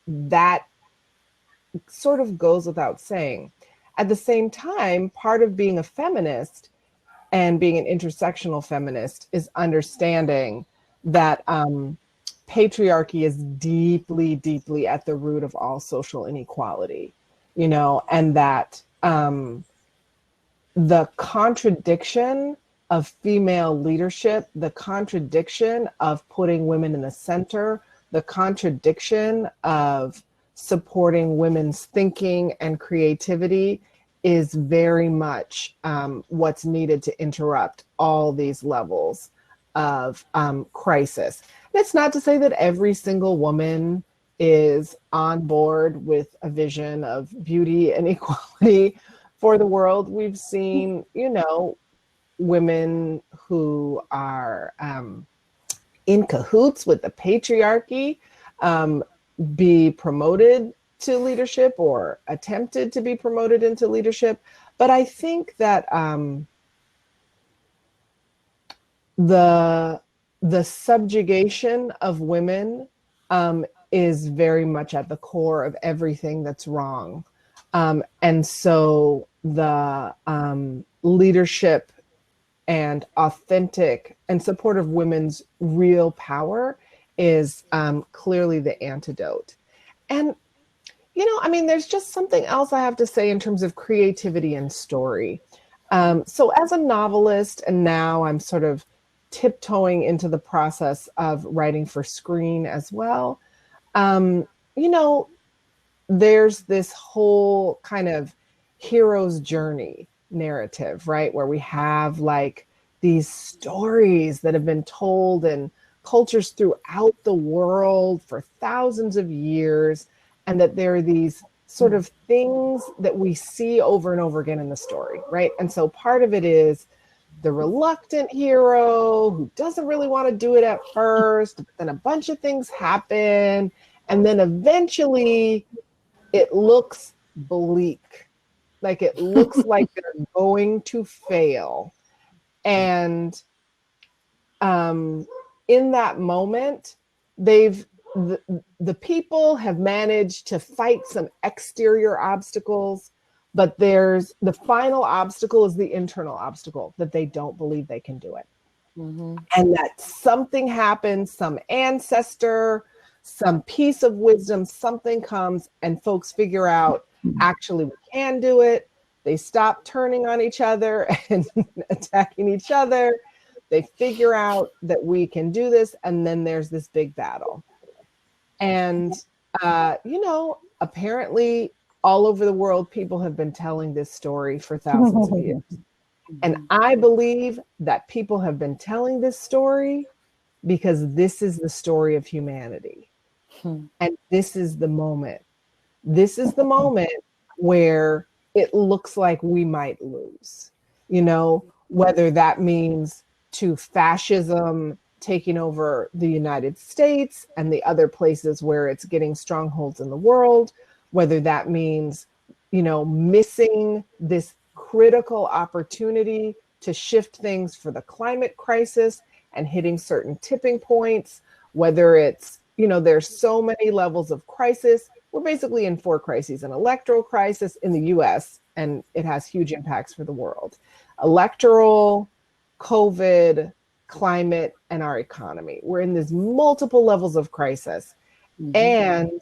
[SPEAKER 2] that sort of goes without saying. At the same time, part of being a feminist and being an intersectional feminist is understanding that patriarchy is deeply, deeply at the root of all social inequality, and that the contradiction of female leadership, the contradiction of putting women in the center, the contradiction of supporting women's thinking and creativity is very much what's needed to interrupt all these levels of crisis. And it's not to say that every single woman is on board with a vision of beauty and equality for the world. We've seen, women who are in cahoots with the patriarchy be promoted to leadership or attempted to be promoted into leadership. But I think that the subjugation of women is very much at the core of everything that's wrong. And so the leadership and authentic and supportive women's real power is clearly the antidote. And, there's just something else I have to say in terms of creativity and story. So as a novelist, and now I'm sort of tiptoeing into the process of writing for screen as well, there's this whole kind of hero's journey narrative, right? Where we have like these stories that have been told in cultures throughout the world for thousands of years, and that there are these sort of things that we see over and over again in the story, right? And so part of it is the reluctant hero who doesn't really want to do it at first, but then a bunch of things happen, and then eventually it looks bleak. Like it looks like they're going to fail. And in that moment, the people have managed to fight some exterior obstacles, But there's the final obstacle is the internal obstacle that they don't believe they can do it.
[SPEAKER 1] Mm-hmm.
[SPEAKER 2] And that something happens, some ancestor, some piece of wisdom, something comes, and folks figure out actually we can do it. They stop turning on each other and attacking each other. They figure out that we can do this, and then there's this big battle. And apparently all over the world, people have been telling this story for thousands of years. And I believe that people have been telling this story because this is the story of humanity. And this is the moment. This is the moment where it looks like we might lose, whether that means to fascism taking over the United States and the other places where it's getting strongholds in the world, whether that means, missing this critical opportunity to shift things for the climate crisis and hitting certain tipping points, whether it's, there's so many levels of crisis. We're basically in 4 crises: an electoral crisis in the US, and it has huge impacts for the world. Electoral, COVID, climate, and our economy. We're in these multiple levels of crisis. And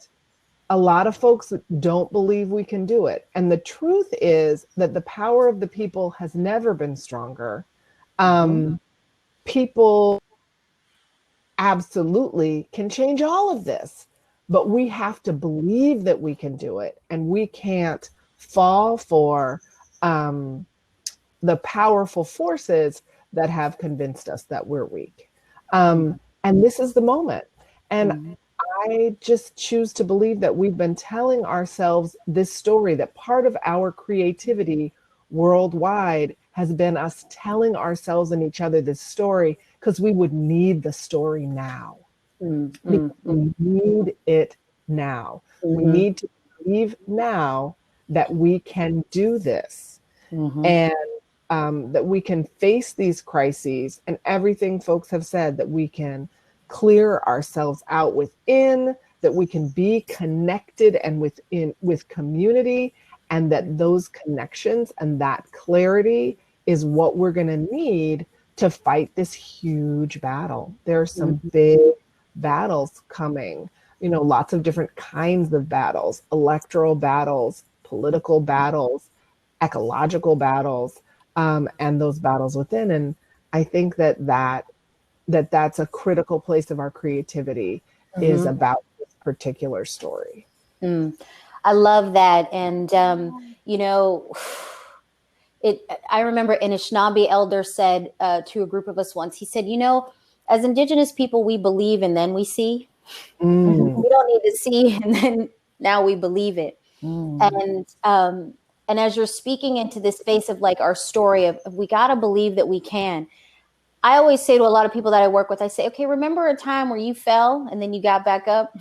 [SPEAKER 2] a lot of folks don't believe we can do it. And the truth is that the power of the people has never been stronger. People absolutely can change all of this, but we have to believe that we can do it. And we can't fall for the powerful forces that have convinced us that we're weak. And this is the moment. And I just choose to believe that we've been telling ourselves this story, that part of our creativity worldwide has been us telling ourselves and each other this story because we would need the story now. We need it now. We need to believe now that we can do this. And that we can face these crises and everything folks have said, that we can clear ourselves out within, that we can be connected and with community, and that those connections and that clarity is what we're going to need to fight this huge battle. There are some big battles coming, lots of different kinds of battles: electoral battles, political battles, ecological battles, and those battles within. And I think that's a critical place of our creativity, is about this particular story.
[SPEAKER 1] I love that. And, I remember an Anishinaabe elder said to a group of us once, he said, as Indigenous people, we believe and then we see. We don't need to see and then now we believe it. And as you're speaking into this space of like our story of we got to believe that we can. I always say to a lot of people that I work with, I say, okay, remember a time where you fell and then you got back up?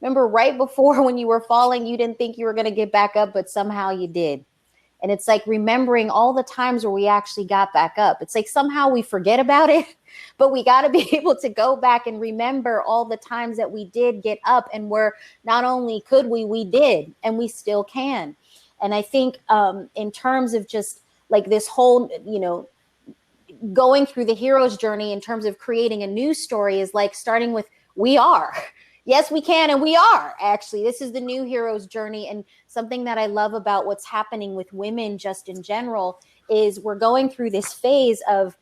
[SPEAKER 1] Remember right before when you were falling, you didn't think you were going to get back up, but somehow you did. And it's like remembering all the times where we actually got back up. It's like somehow we forget about it, but we got to be able to go back and remember all the times that we did get up, and where not only could we did, and we still can. And I think in terms of just like this whole, going through the hero's journey in terms of creating a new story is like starting with we are. Yes, we can. And we are actually. This is the new hero's journey. And something that I love about what's happening with women just in general is we're going through this phase of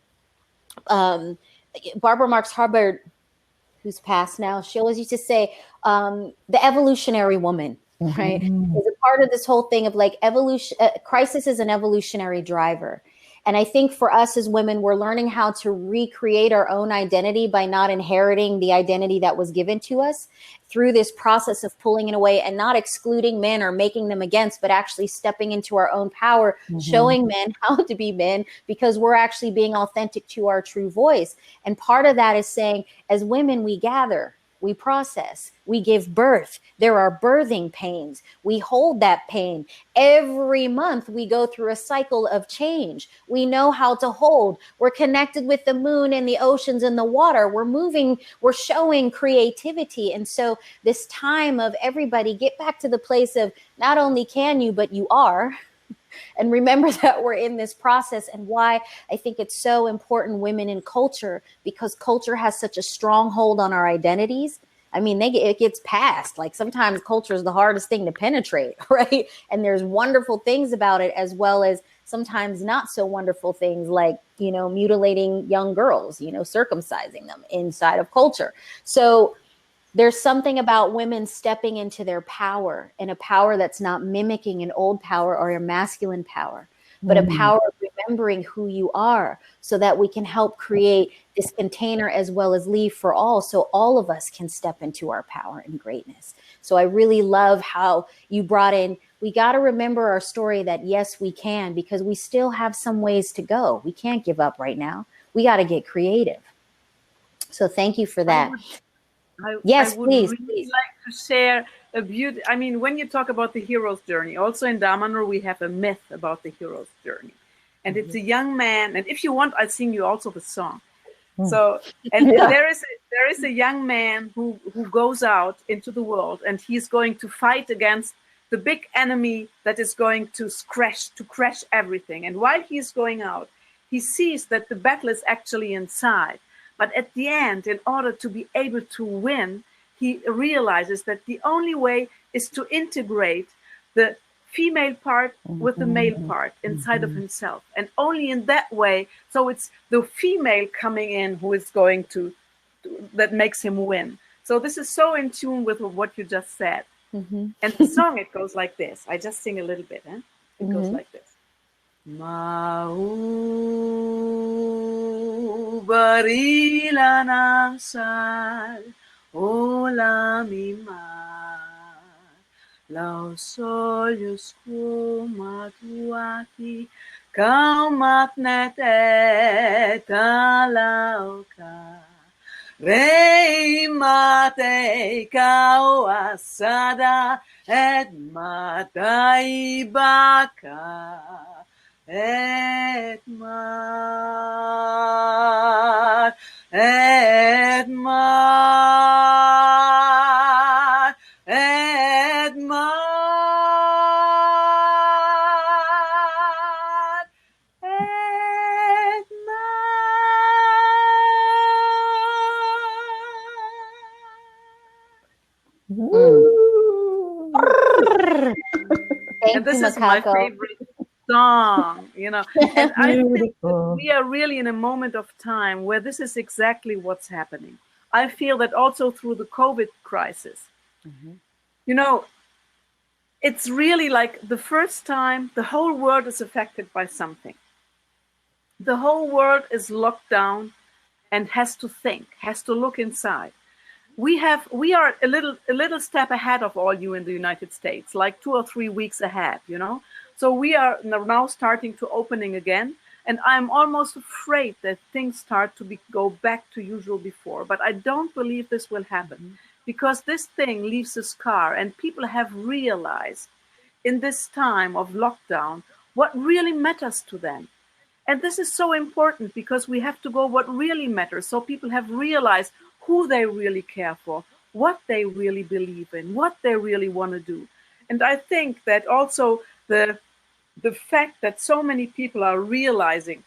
[SPEAKER 1] Barbara Marx Hubbard, who's passed now. She always used to say the evolutionary woman. Right. Is a part of this whole thing of like evolution. Crisis is an evolutionary driver. And I think for us as women, we're learning how to recreate our own identity by not inheriting the identity that was given to us through this process of pulling it away and not excluding men or making them against, but actually stepping into our own power, showing men how to be men, because we're actually being authentic to our true voice. And part of that is saying, as women, we gather. We process, we give birth. There are birthing pains. We hold that pain. Every month we go through a cycle of change. We know how to hold. We're connected with the moon and the oceans and the water. We're moving, we're showing creativity. And so this time of everybody get back to the place of not only can you, but you are. and remember that we're in this process, and why I think it's so important, women in culture, because culture has such a strong hold on our identities. I mean, it gets past, like sometimes culture is the hardest thing to penetrate, right? And there's wonderful things about it, as well as sometimes not so wonderful things, like, you know, mutilating young girls, you know, circumcising them inside of culture. So there's something about women stepping into their power, and a power that's not mimicking an old power or a masculine power, but a power of remembering who you are, so that we can help create this container as well as leave for all, so all of us can step into our power and greatness. So I really love how you brought in, we got to remember our story, that yes, we can, because we still have some ways to go. We can't give up right now. We got to get creative. So thank you for that. Yes,
[SPEAKER 3] I would
[SPEAKER 1] please,
[SPEAKER 3] really
[SPEAKER 1] please.
[SPEAKER 3] like to share a beauty. I mean, when you talk about the hero's journey, also in Damanhur, we have a myth about the hero's journey. And it's a young man, and if you want, I'll sing you also the song. So, and there is a young man who goes out into the world, and he's going to fight against the big enemy that is going to crash everything. And while he's going out, he sees that the battle is actually inside. But at the end, in order to be able to win, he realizes that the only way is to integrate the female part with the male part inside of himself. And only in that way, so it's the female coming in who is going to that makes him win. So this is so in tune with what you just said. And the song, it goes like this. I just sing a little bit. It goes like this. Mau barila ng sal olam imar los olhos como tuaki kaumatnete talauka rei mate kau asada et matai baka Edmar, Edmar, Edmar,
[SPEAKER 1] Thank
[SPEAKER 3] and this
[SPEAKER 1] you,
[SPEAKER 3] is my
[SPEAKER 1] Makako.
[SPEAKER 3] favorite song, you know. And I think that we are really in a moment of time where this is exactly what's happening. I feel that also through the COVID crisis, you know, it's really like the first time the whole world is affected by something. The whole world is locked down and has to think, has to look inside. We are a little step ahead of all you in the United States, like 2 or 3 weeks ahead, you know. So we are now starting to opening again, and I'm almost afraid that things start to go back to usual before. But I don't believe this will happen, because this thing leaves a scar, and people have realized in this time of lockdown what really matters to them. And this is so important, because we have to go what really matters. So people have realized who they really care for, what they really believe in, what they really want to do. And I think that also the fact that so many people are realizing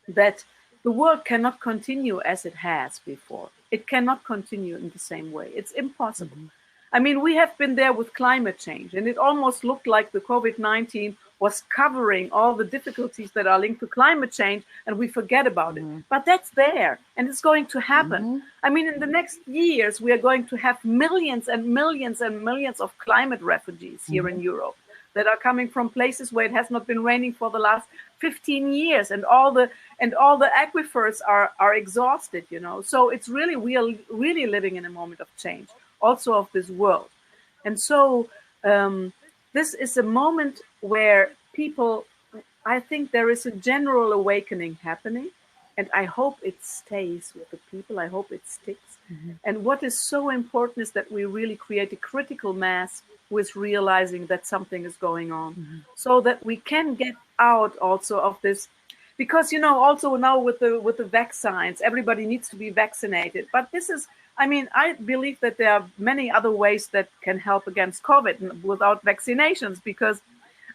[SPEAKER 3] that the world cannot continue as it has before. It cannot continue in the same way. It's impossible. I mean, we have been there with climate change, and it almost looked like the COVID-19 was covering all the difficulties that are linked to climate change, and we forget about it. But that's there, and it's going to happen. I mean, in the next years, we are going to have millions and millions and millions of climate refugees here in Europe that are coming from places where it has not been raining for the last 15 years, and all the aquifers are exhausted, you know. So it's really, we are really living in a moment of change, also of this world. And so this is a moment where people, I think there is a general awakening happening, and I hope it stays with the people. I hope it sticks. And what is so important is that we really create a critical mass who is realizing that something is going on, so that we can get out also of this. Because, you know, also now with the vaccines, everybody needs to be vaccinated. But this is, I mean, I believe that there are many other ways that can help against COVID without vaccinations, because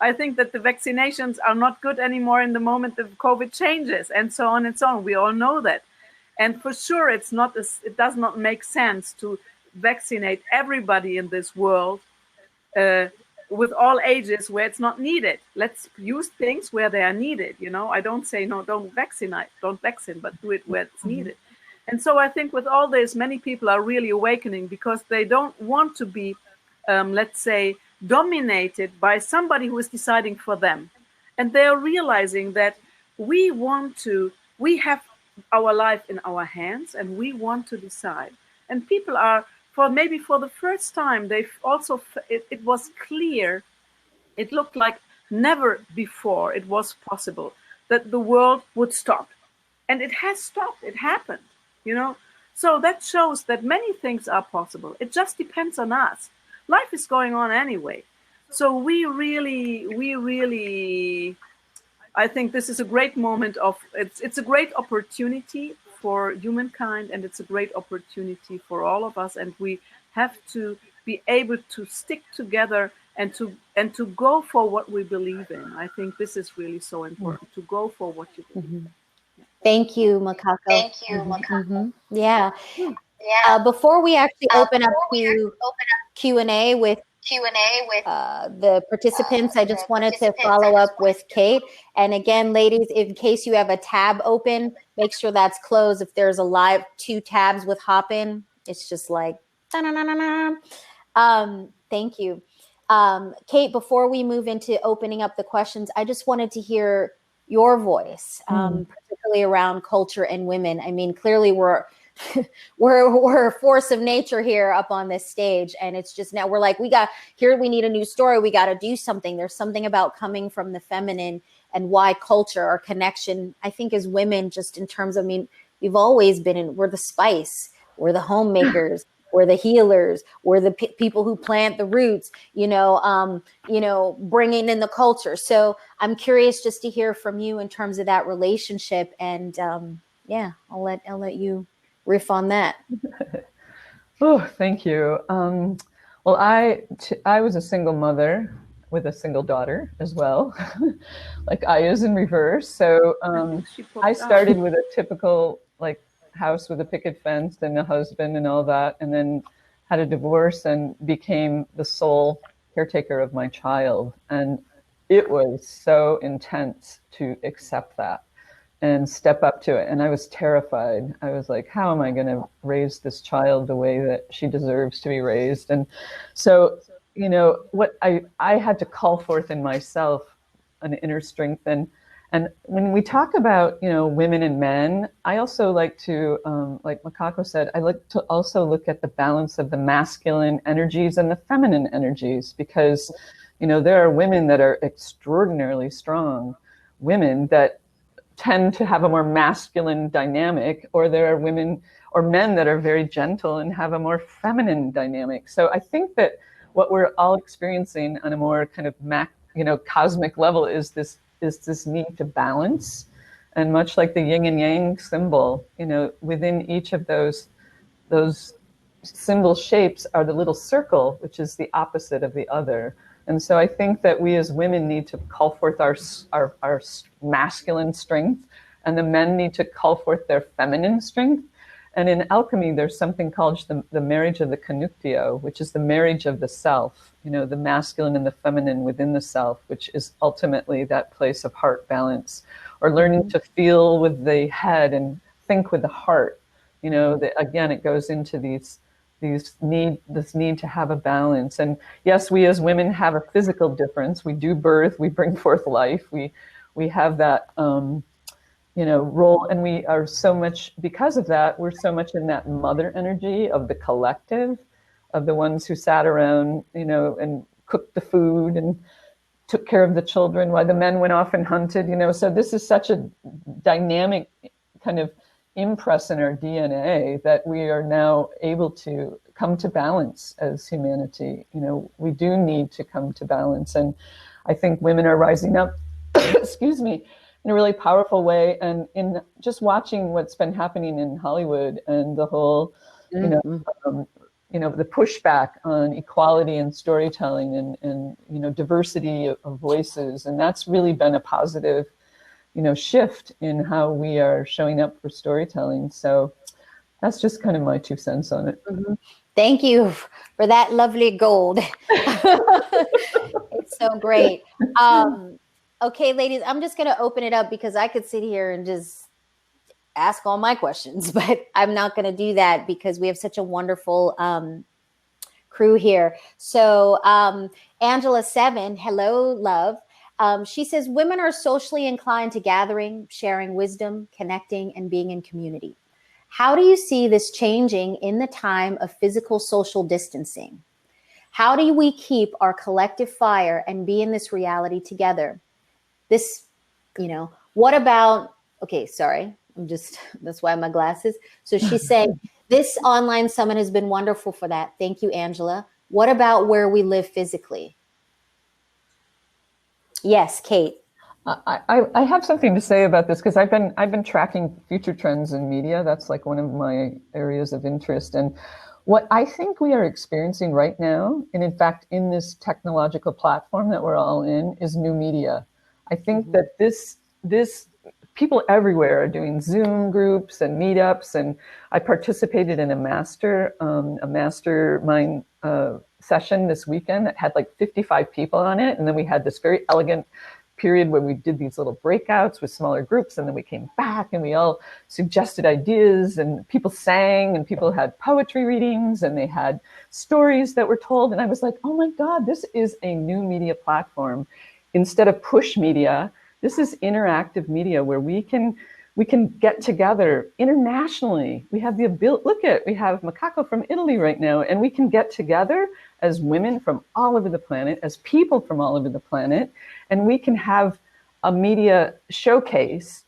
[SPEAKER 3] I think that the vaccinations are not good anymore in the moment the COVID changes, and so on and so on. We all know that. And for sure, it does not make sense to vaccinate everybody in this world with all ages where it's not needed. Let's use things where they are needed. I don't say, no, don't vaccine, but do it where it's needed. And so I think with all this, many people are really awakening because they don't want to be, let's say, dominated by somebody who is deciding for them. And they're realizing that we have our life in our hands and we want to decide. And people are, maybe for the first time, it was clear, it looked like never before it was possible that the world would stop. And it has stopped, it happened. So that shows that many things are possible. It just depends on us. Life is going on anyway. So we really, I think this is a great moment it's a great opportunity for humankind, and it's a great opportunity for all of us. And we have to be able to stick together and to go for what we believe in. I think this is really so important, to go for what you believe in.
[SPEAKER 1] Thank you, Makako.
[SPEAKER 5] Thank you, Makako.
[SPEAKER 1] Yeah.
[SPEAKER 5] Yeah.
[SPEAKER 1] Before we actually open up to Q&A with the participants, I just wanted to follow up with Kate. And again, ladies, in case you have a tab open, make sure that's closed. If there's a live 2 tabs with Hopin, it's just like, thank you. Kate, before we move into opening up the questions, I just wanted to hear your voice, particularly around culture and women. I mean, clearly we're a force of nature here up on this stage, and it's just now we're like, we need a new story. We got to do something. There's something about coming from the feminine and why culture or connection, I think, as women, just in terms of, we've always been we're the spice, we're the homemakers. We're the healers. We're the people who plant the roots, bringing in the culture. So I'm curious just to hear from you in terms of that relationship. And I'll let you riff on that.
[SPEAKER 4] Oh, thank you. Well, I was a single mother with a single daughter as well, like I is in reverse. So I started with a typical house with a picket fence and a husband and all that, and then had a divorce and became the sole caretaker of my child. And it was so intense to accept that and step up to it. And I was terrified. I was like, how am I going to raise this child the way that she deserves to be raised? And so, what I had to call forth in myself an inner strength. And when we talk about, women and men, I also like to, like Makako said, I like to also look at the balance of the masculine energies and the feminine energies, because, there are women that are extraordinarily strong, women that tend to have a more masculine dynamic, or there are women or men that are very gentle and have a more feminine dynamic. So I think that what we're all experiencing on a more kind of cosmic level is this need to balance. And much like the yin and yang symbol, within each of those symbol shapes are the little circle, which is the opposite of the other. And so I think that we as women need to call forth our masculine strength, and the men need to call forth their feminine strength. And in alchemy, there's something called the marriage of the connuctio, which is the marriage of the self, the masculine and the feminine within the self, which is ultimately that place of heart balance, or learning to feel with the head and think with the heart. Again, it goes into this need to have a balance. And yes, we as women have a physical difference. We do birth, we bring forth life, we have that role, and we are so much, because of that, we're so much in that mother energy of the collective, of the ones who sat around, and cooked the food and took care of the children while the men went off and hunted, So this is such a dynamic kind of impress in our DNA that we are now able to come to balance as humanity. We do need to come to balance. And I think women are rising up, excuse me, in a really powerful way. And in just watching what's been happening in Hollywood and the whole, the pushback on equality and storytelling and diversity of voices. And that's really been a positive, shift in how we are showing up for storytelling. So that's just kind of my 2 cents on it.
[SPEAKER 1] Mm-hmm. Thank you for that lovely gold. It's so great. Okay, ladies, I'm just going to open it up because I could sit here and just ask all my questions, but I'm not going to do that because we have such a wonderful crew here. So Angela 7, hello, love. She says, women are socially inclined to gathering, sharing wisdom, connecting, and being in community. How do you see this changing in the time of physical social distancing? How do we keep our collective fire and be in this reality together? This, what about, okay, sorry, that's why my glasses. So she's saying, this online summit has been wonderful for that. Thank you, Angela. What about where we live physically? Yes, Kate.
[SPEAKER 4] I have something to say about this because I've been tracking future trends in media. That's like one of my areas of interest. And what I think we are experiencing right now, and in fact, in this technological platform that we're all in, is new media. I think that this people everywhere are doing Zoom groups and meetups, and I participated in a mastermind session this weekend that had like 55 people on it, and then we had this very elegant period where we did these little breakouts with smaller groups, and then we came back and we all suggested ideas, and people sang, and people had poetry readings, and they had stories that were told, and I was like, oh my God, this is a new media platform. Instead of push media, this is interactive media where we can get together internationally. We have the ability, we have Macaco from Italy right now, and we can get together as women from all over the planet, as people from all over the planet, and we can have a media showcase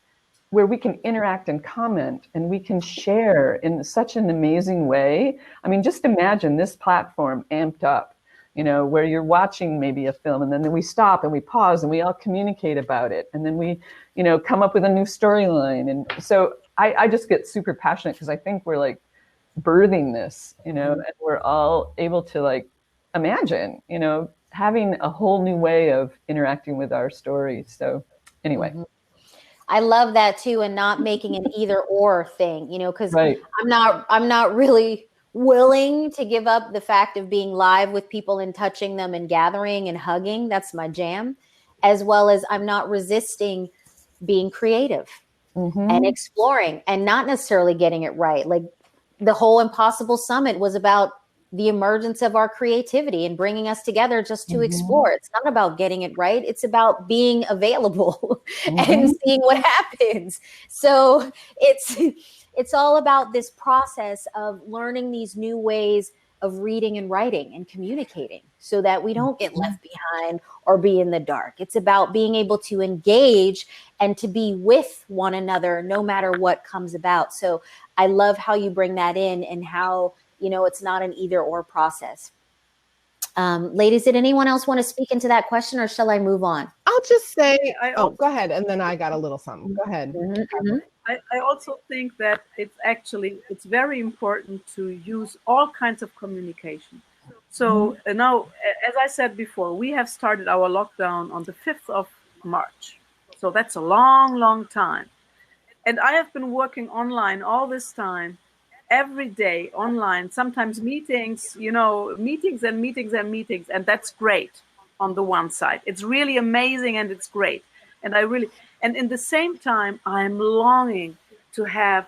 [SPEAKER 4] where we can interact and comment, and we can share in such an amazing way. I mean, just imagine this platform amped up, where you're watching maybe a film, and then we stop and we pause and we all communicate about it. And then we, come up with a new storyline. And so I just get super passionate because I think we're like birthing this, and we're all able to like imagine, having a whole new way of interacting with our stories. So anyway.
[SPEAKER 1] I love that too, and not making an either or thing, because
[SPEAKER 4] right.
[SPEAKER 1] I'm not really willing to give up the fact of being live with people and touching them and gathering and hugging. That's my jam, as well as I'm not resisting being creative and exploring and not necessarily getting it right. Like the whole Impossible Summit was about the emergence of our creativity and bringing us together just to explore. It's not about getting it right. It's about being available and seeing what happens. So it's all about this process of learning these new ways of reading and writing and communicating so that we don't get left behind or be in the dark. It's about being able to engage and to be with one another no matter what comes about. So I love how you bring that in and how, it's not an either or process. Ladies, did anyone else want to speak into that question, or shall I move on?
[SPEAKER 2] I'll just say, go ahead. And then I got a little something. Go ahead.
[SPEAKER 3] I also think that it's very important to use all kinds of communication. So now, as I said before, we have started our lockdown on the 5th of March. So that's a long, long time. And I have been working online all this time, every day online, sometimes meetings, meetings and meetings and meetings. And that's great on the one side. It's really amazing and it's great. And and in the same time, I'm longing to have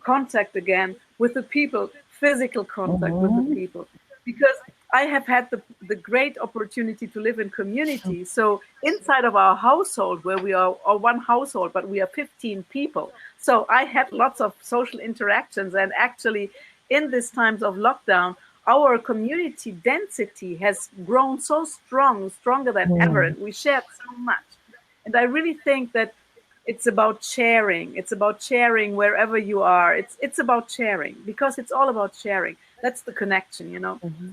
[SPEAKER 3] contact again with the people, physical contact with the people, because I have had the great opportunity to live in community. So inside of our household, where we are one household, but we are 15 people. So I had lots of social interactions. And actually, in these times of lockdown, our community density has grown so stronger than ever. And we shared so much. And I really think that it's about sharing. It's about sharing wherever you are. It's about sharing, because it's all about sharing. That's the connection,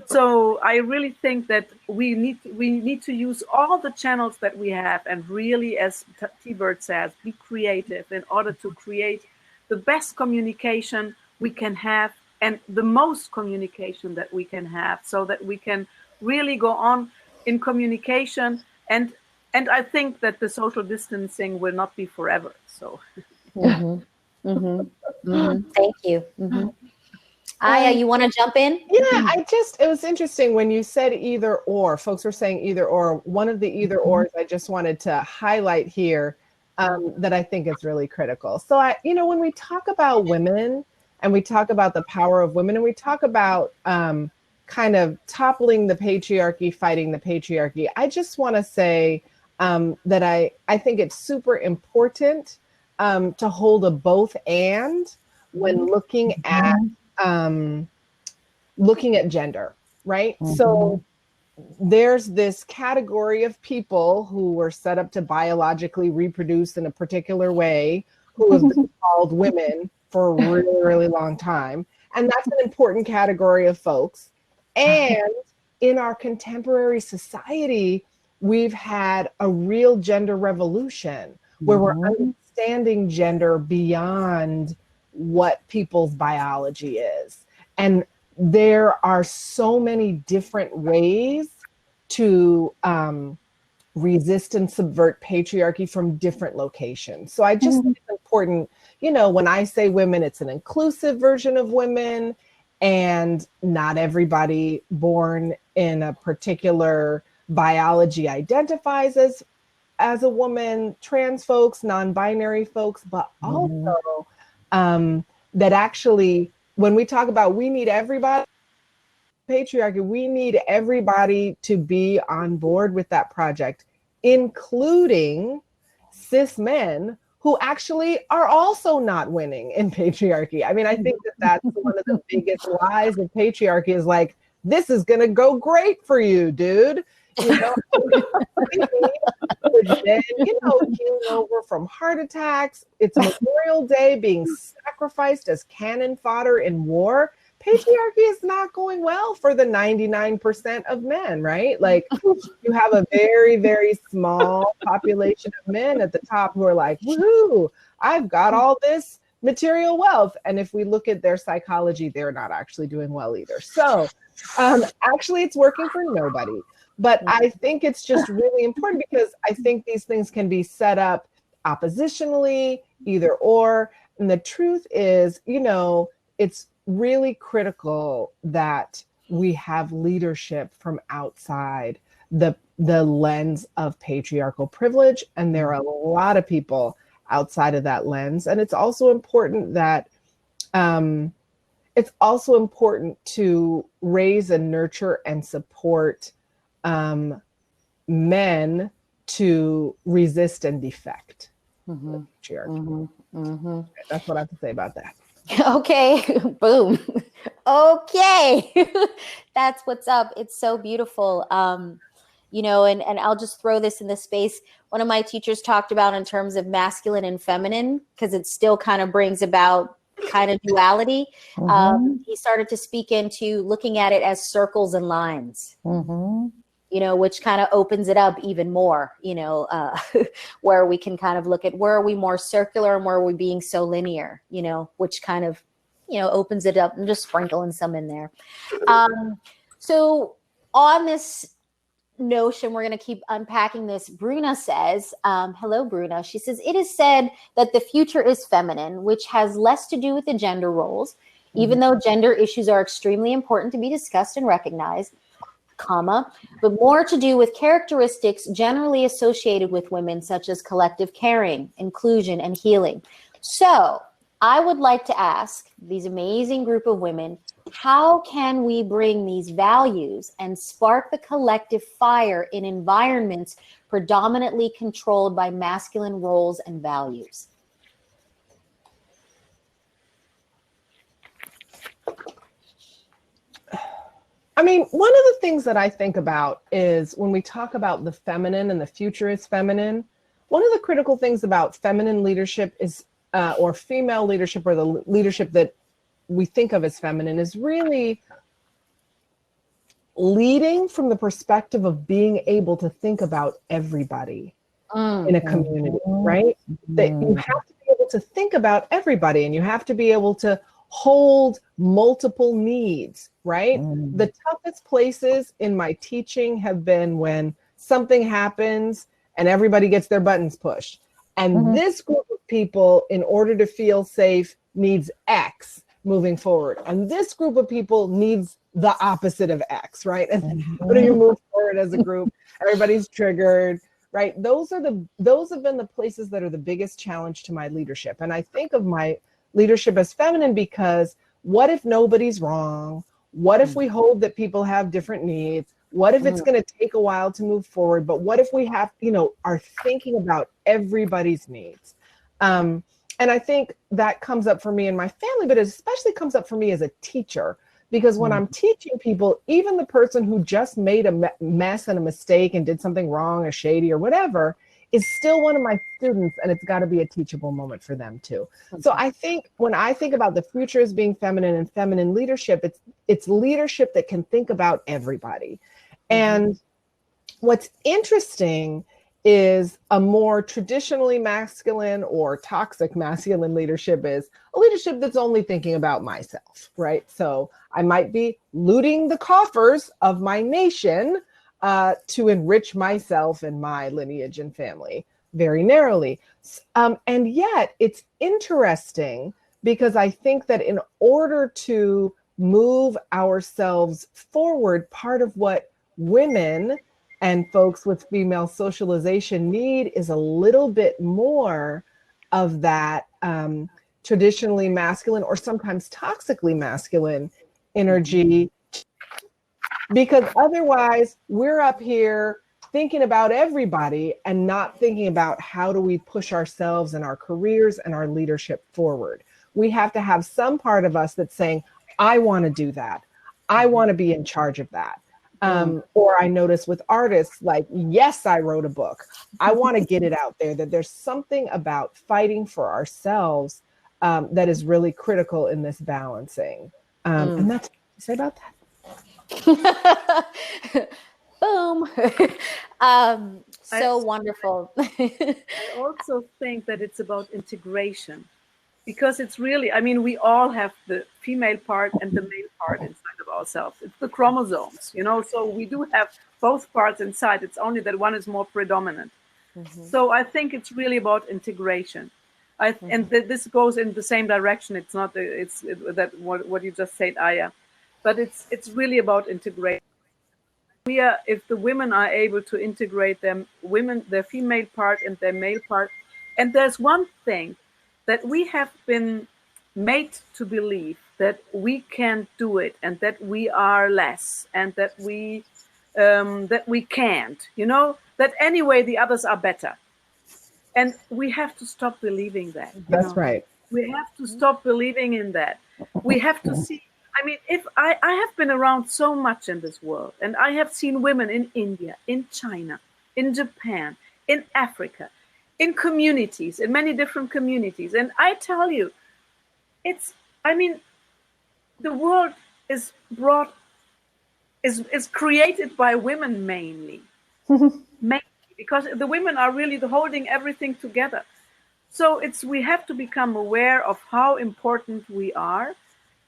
[SPEAKER 3] So I really think that we need to use all the channels that we have, and really, as T-Bird says, be creative in order to create the best communication we can have and the most communication that we can have, so that we can really go on in communication. And I think that the social distancing will not be forever. So
[SPEAKER 1] Thank you. Aya, you want to jump in?
[SPEAKER 2] Yeah, it was interesting when you said either or. Folks were saying either or. One of the either ors I just wanted to highlight here that I think is really critical. So when we talk about women and we talk about the power of women and we talk about kind of toppling the patriarchy, fighting the patriarchy, I just want to say that I think it's super important to hold a both and when looking at gender, right? So there's this category of people who were set up to biologically reproduce in a particular way, who have been called women for a really, really long time. And that's an important category of folks. And in our contemporary society, we've had a real gender revolution where we're understanding gender beyond what people's biology is. And there are so many different ways to resist and subvert patriarchy from different locations. So I just think it's important, when I say women, it's an inclusive version of women, and not everybody born in a particular biology identifies as a woman, trans folks, non-binary folks, but also that actually, when we talk about we need everybody, patriarchy, we need everybody to be on board with that project, including cis men who actually are also not winning in patriarchy. I mean, I think that's one of the biggest lies of patriarchy is like, this is going to go great for you, dude. Then, healing over from heart attacks. It's Memorial Day being sacrificed as cannon fodder in war. Patriarchy is not going well for the 99% of men, right? Like you have a very, very small population of men at the top who are like, woohoo, I've got all this material wealth. And if we look at their psychology, they're not actually doing well either. So actually it's working for nobody. But I think it's just really important because I think these things can be set up oppositionally, either or. And the truth is, it's really critical that we have leadership from outside the lens of patriarchal privilege. And there are a lot of people outside of that lens. And it's also important that to raise and nurture and support men to resist and defect patriarchy. That's what I have to say about that.
[SPEAKER 1] Okay, boom. Okay, that's what's up. It's so beautiful. And I'll just throw this in the space. One of my teachers talked about in terms of masculine and feminine, because it still kind of brings about kind of duality. He started to speak into looking at it as circles and lines. Which kind of opens it up even more, where we can kind of look at where are we more circular and where are we being so linear, which kind of, opens it up. and just sprinkling some in there. So on this notion, we're going to keep unpacking this. Bruna says, hello, Bruna. She says, it is said that the future is feminine, which has less to do with the gender roles, even though gender issues are extremely important to be discussed and recognized, but more to do with characteristics generally associated with women, such as collective caring, inclusion, and healing. So I would like to ask these amazing group of women, how can we bring these values and spark the collective fire in environments predominantly controlled by masculine roles and values?
[SPEAKER 2] I mean, one of the things that I think about is when we talk about the feminine and the future is feminine, one of the critical things about feminine leadership is, or female leadership, or the leadership that we think of as feminine, is really leading from the perspective of being able to think about everybody in a community, right? That you have to be able to think about everybody, and you have to be able to hold multiple needs, right? The toughest places in my teaching have been when something happens and everybody gets their buttons pushed. And this group of people, in order to feel safe, needs X moving forward. And this group of people needs the opposite of X, right? And how do you move forward as a group? Everybody's triggered, right? Those have been the places that are the biggest challenge to my leadership. And I think of my leadership as feminine because what if nobody's wrong? What if we hold that people have different needs? What if it's going to take a while to move forward? But what if we have, are thinking about everybody's needs? And I think that comes up for me and my family, but it especially comes up for me as a teacher, because when I'm teaching people, even the person who just made a mess and a mistake and did something wrong or shady or whatever is still one of my students, and it's got to be a teachable moment for them too. So I think when I think about the future as being feminine and feminine leadership, it's leadership that can think about everybody. And what's interesting is a more traditionally masculine or toxic masculine leadership is a leadership that's only thinking about myself, right? So I might be looting the coffers of my nation to enrich myself and my lineage and family very narrowly. And yet it's interesting because I think that in order to move ourselves forward, part of what women and folks with female socialization need is a little bit more of that traditionally masculine or sometimes toxically masculine energy, because otherwise we're up here thinking about everybody and not thinking about how do we push ourselves and our careers and our leadership forward. We have to have some part of us that's saying, I want to do that. I want to be in charge of that. Or I notice with artists, like, yes, I wrote a book. I want to get it out there, that there's something about fighting for ourselves that is really critical in this balancing. And that's what I say about
[SPEAKER 1] that. Boom. So wonderful.
[SPEAKER 3] I also think that it's about integration, because it's really, we all have the female part and the male part inside of ourselves. It's the chromosomes, so we do have both parts inside. It's only that one is more predominant. So I think it's really about integration. And this goes in the same direction. It's not, what you just said, Aya, but it's really about integration. If the women are able to integrate their female part and their male part, and there's one thing that we have been made to believe, that we can't do it and that we are less and that we can't, that anyway the others are better. And we have to stop believing that.
[SPEAKER 2] That's right.
[SPEAKER 3] We have to stop believing in that. We have to see, if I have been around so much in this world, and I have seen women in India, in China, in Japan, in Africa, in communities, in many different communities. And I tell you, the world is created by women mainly, because the women are really holding everything together. So we have to become aware of how important we are,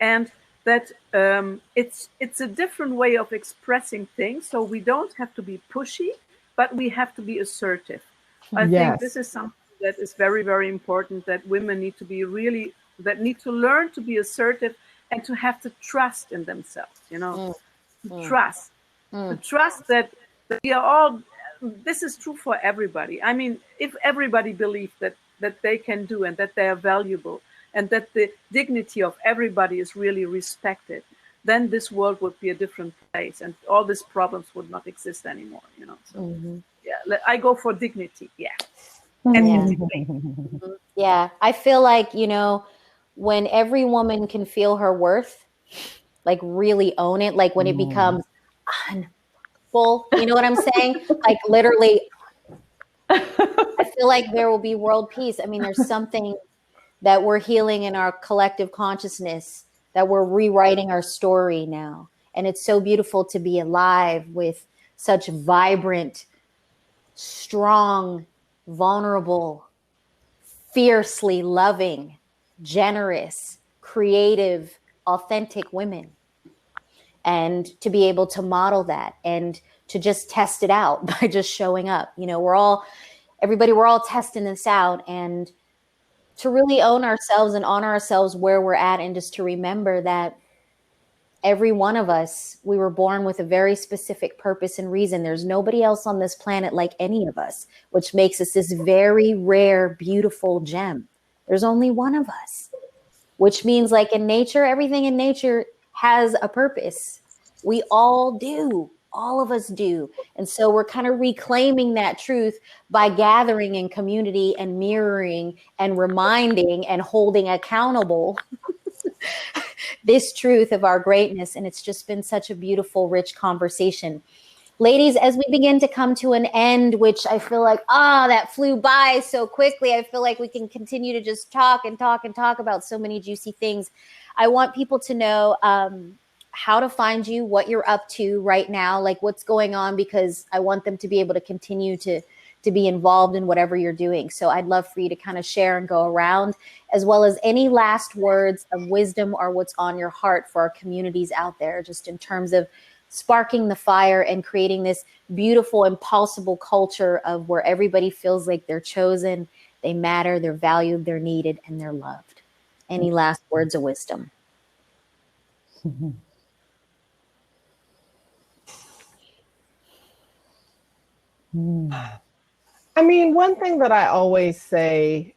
[SPEAKER 3] and that it's a different way of expressing things. So we don't have to be pushy, but we have to be assertive. I think this is something that is very, very important, that women need to need to learn to be assertive and to have to trust in themselves, trust that we are all, this is true for everybody. If everybody believed that they can do and that they are valuable and that the dignity of everybody is really respected, then this world would be a different place and all these problems would not exist anymore, So, yeah, I go for dignity. Yeah.
[SPEAKER 1] Yeah. I feel like, when every woman can feel her worth, like really own it, like when it becomes full, you know what I'm saying? Like literally, I feel like there will be world peace. There's something that we're healing in our collective consciousness, that we're rewriting our story now. And it's so beautiful to be alive with such vibrant, strong, vulnerable, fiercely loving, generous, creative, authentic women, and to be able to model that and to just test it out by just showing up. You know, we're all testing this out, and to really own ourselves and honor ourselves where we're at, and just to remember that every one of us, we were born with a very specific purpose and reason. There's nobody else on this planet like any of us, which makes us this very rare, beautiful gem. There's only one of us, which means, like in nature, everything in nature has a purpose. We all do. All of us do. And so we're kind of reclaiming that truth by gathering in community and mirroring and reminding and holding accountable this truth of our greatness. And it's just been such a beautiful, rich conversation. Ladies, as we begin to come to an end, which I feel like, that flew by so quickly. I feel like we can continue to just talk and talk and talk about so many juicy things. I want people to know how to find you, what you're up to right now, like what's going on, because I want them to be able to continue to be involved in whatever you're doing. So I'd love for you to kind of share and go around, as well as any last words of wisdom or what's on your heart for our communities out there, just in terms of sparking the fire and creating this beautiful, impulsive culture of where everybody feels like they're chosen, they matter, they're valued, they're needed, and they're loved. Any last words of wisdom?
[SPEAKER 2] I mean, one thing that I always say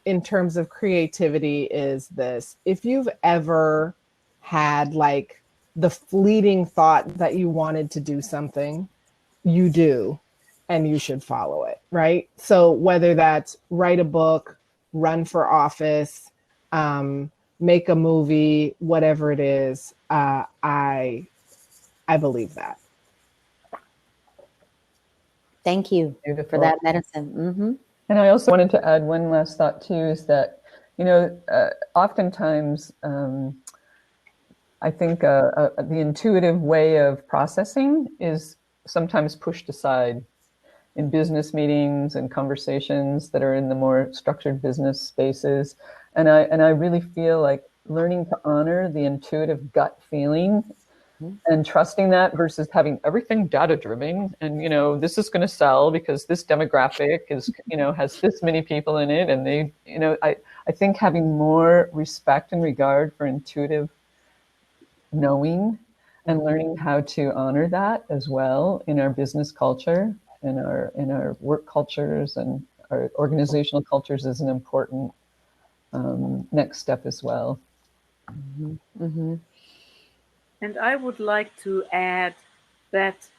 [SPEAKER 2] in terms of creativity is this: if you've ever had like the fleeting thought that you wanted to do something, you do, and you should follow it, right? So whether that's write a book, run for office, make a movie, whatever it is, I believe that.
[SPEAKER 1] Thank you for that medicine. Mm-hmm.
[SPEAKER 4] And I also wanted to add one last thought too, is that, oftentimes I think the intuitive way of processing is sometimes pushed aside in business meetings and conversations that are in the more structured business spaces. And I really feel like learning to honor the intuitive gut feeling and trusting that versus having everything data driven and, this is going to sell because this demographic is, has this many people in it. And they, I think having more respect and regard for intuitive knowing and learning how to honor that as well in our business culture, in our work cultures and our organizational cultures is an important next step as well.
[SPEAKER 1] Mm-hmm. Mm-hmm.
[SPEAKER 3] And I would like to add that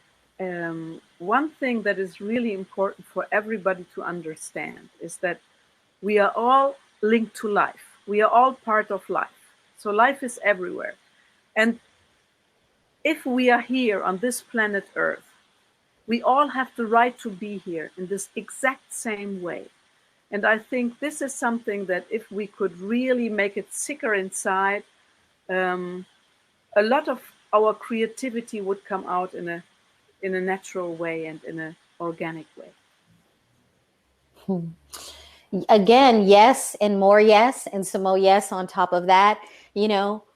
[SPEAKER 3] one thing that is really important for everybody to understand is that we are all linked to life. We are all part of life. So life is everywhere. And if we are here on this planet Earth, we all have the right to be here in this exact same way. And I think this is something that if we could really make it sicker inside, a lot of our creativity would come out in a natural way and in an organic way.
[SPEAKER 1] Again, yes, and more yes, and some more yes on top of that.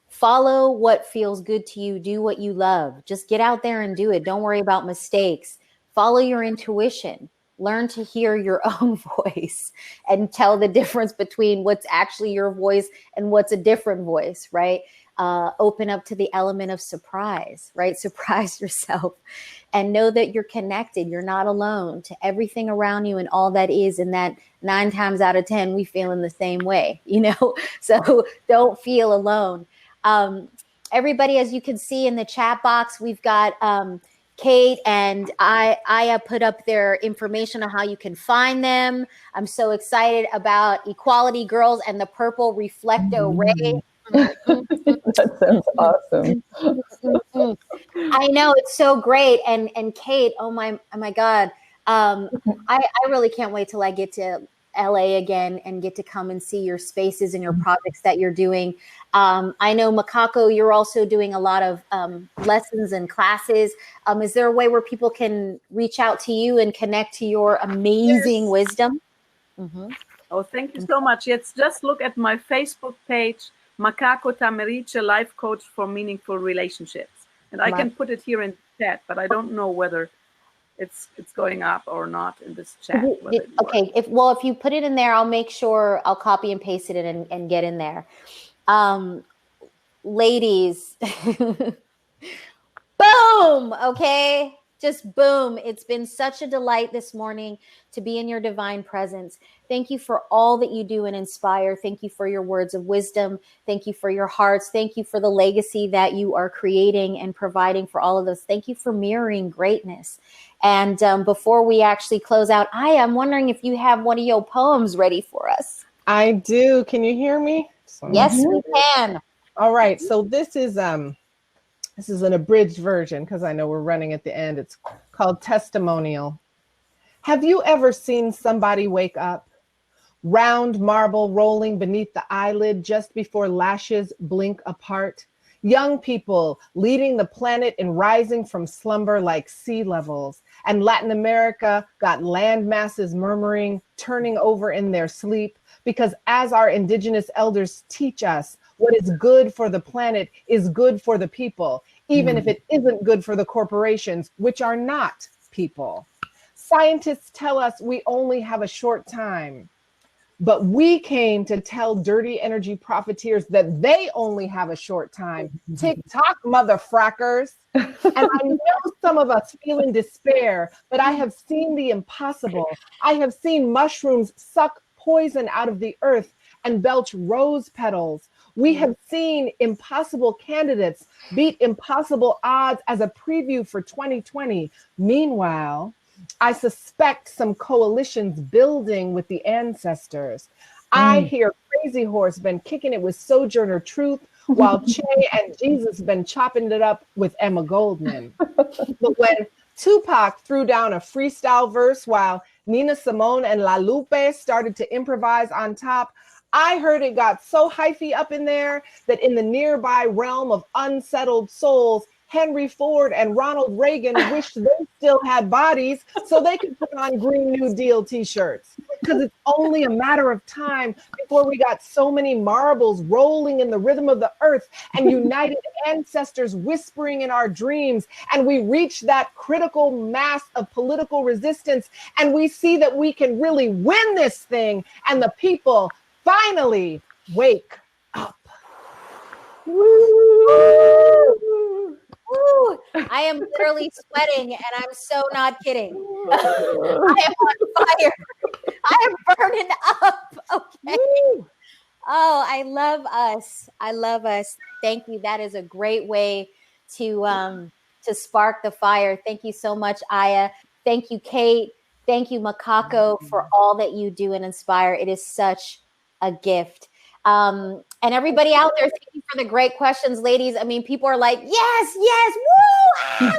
[SPEAKER 1] Follow what feels good to you. Do what you love. Just get out there and do it. Don't worry about mistakes. Follow your intuition. Learn to hear your own voice and tell the difference between what's actually your voice and what's a different voice, right? Open up to the element of surprise, right? Surprise yourself and know that you're connected. You're not alone to everything around you and all that is. And that 9 times out of 10, we feel in the same way, so don't feel alone. Everybody, as you can see in the chat box, we've got Kate and Aya put up their information on how you can find them. I'm so excited about Equality Girls and the Purple Reflecto Ray.
[SPEAKER 4] That sounds awesome.
[SPEAKER 1] I know, it's so great. And Kate, oh my God. I really can't wait till I get to LA again and get to come and see your spaces and your projects that you're doing. I know, Makako, you're also doing a lot of lessons and classes. Is there a way where people can reach out to you and connect to your amazing wisdom? Mm-hmm.
[SPEAKER 3] Oh, thank you so much. Just look at my Facebook page, Macaco Tameriche, life coach for meaningful relationships. And I can put it here in chat, but I don't know whether it's going up or not in this chat.
[SPEAKER 1] Okay, if you put it in there, I'll make sure I'll copy and paste it and get in there. Ladies, boom, okay? Just boom. It's been such a delight this morning to be in your divine presence. Thank you for all that you do and inspire. Thank you for your words of wisdom. Thank you for your hearts. Thank you for the legacy that you are creating and providing for all of us. Thank you for mirroring greatness. And before we actually close out, I'm wondering if you have one of your poems ready for us.
[SPEAKER 2] I do. Can you hear me?
[SPEAKER 1] Yes, we can.
[SPEAKER 2] All right. So this is an abridged version because I know we're running at the end. It's called Testimonial. Have you ever seen somebody wake up? Round marble rolling beneath the eyelid just before lashes blink apart. Young people leading the planet in rising from slumber like sea levels. And Latin America got land masses murmuring, turning over in their sleep. Because as our indigenous elders teach us, what is good for the planet is good for the people, even if it isn't good for the corporations, which are not people. Scientists tell us we only have a short time. But we came to tell dirty energy profiteers that they only have a short time. Tick-tock, motherfrackers. And I know some of us feel in despair, but I have seen the impossible. I have seen mushrooms suck poison out of the earth and belch rose petals. We have seen impossible candidates beat impossible odds as a preview for 2020. Meanwhile, I suspect some coalitions building with the ancestors. I hear Crazy Horse been kicking it with Sojourner Truth, while Che and Jesus been chopping it up with Emma Goldman. But when Tupac threw down a freestyle verse while Nina Simone and La Lupe started to improvise on top, I heard it got so hyphy up in there that in the nearby realm of unsettled souls, Henry Ford and Ronald Reagan wished they still had bodies so they could put on Green New Deal t-shirts. Because it's only a matter of time before we got so many marbles rolling in the rhythm of the earth and united ancestors whispering in our dreams. And we reach that critical mass of political resistance and we see that we can really win this thing. And the people finally wake up.
[SPEAKER 1] Woo! Woo! I am literally sweating and I'm so not kidding. I am on fire. I am burning up. Okay. Oh, I love us. I love us. Thank you. That is a great way to spark the fire. Thank you so much, Aya. Thank you, Kate. Thank you, Macaco, for all that you do and inspire. It is such a gift. And everybody out there, thank you for the great questions, ladies. I mean, people are like, yes, yes, woo!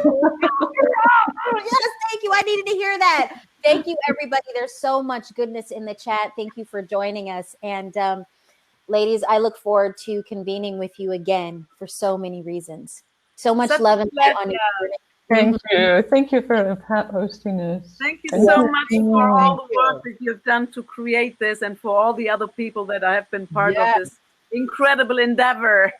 [SPEAKER 1] Yes, thank you. I needed to hear that. Thank you, everybody. There's so much goodness in the chat. Thank you for joining us. And ladies, I look forward to convening with you again for so many reasons. So much love and light on you.
[SPEAKER 4] Thank you. Thank you for hosting us.
[SPEAKER 3] Thank you so much for all the work that you've done to create this and for all the other people that have been part of this incredible endeavor.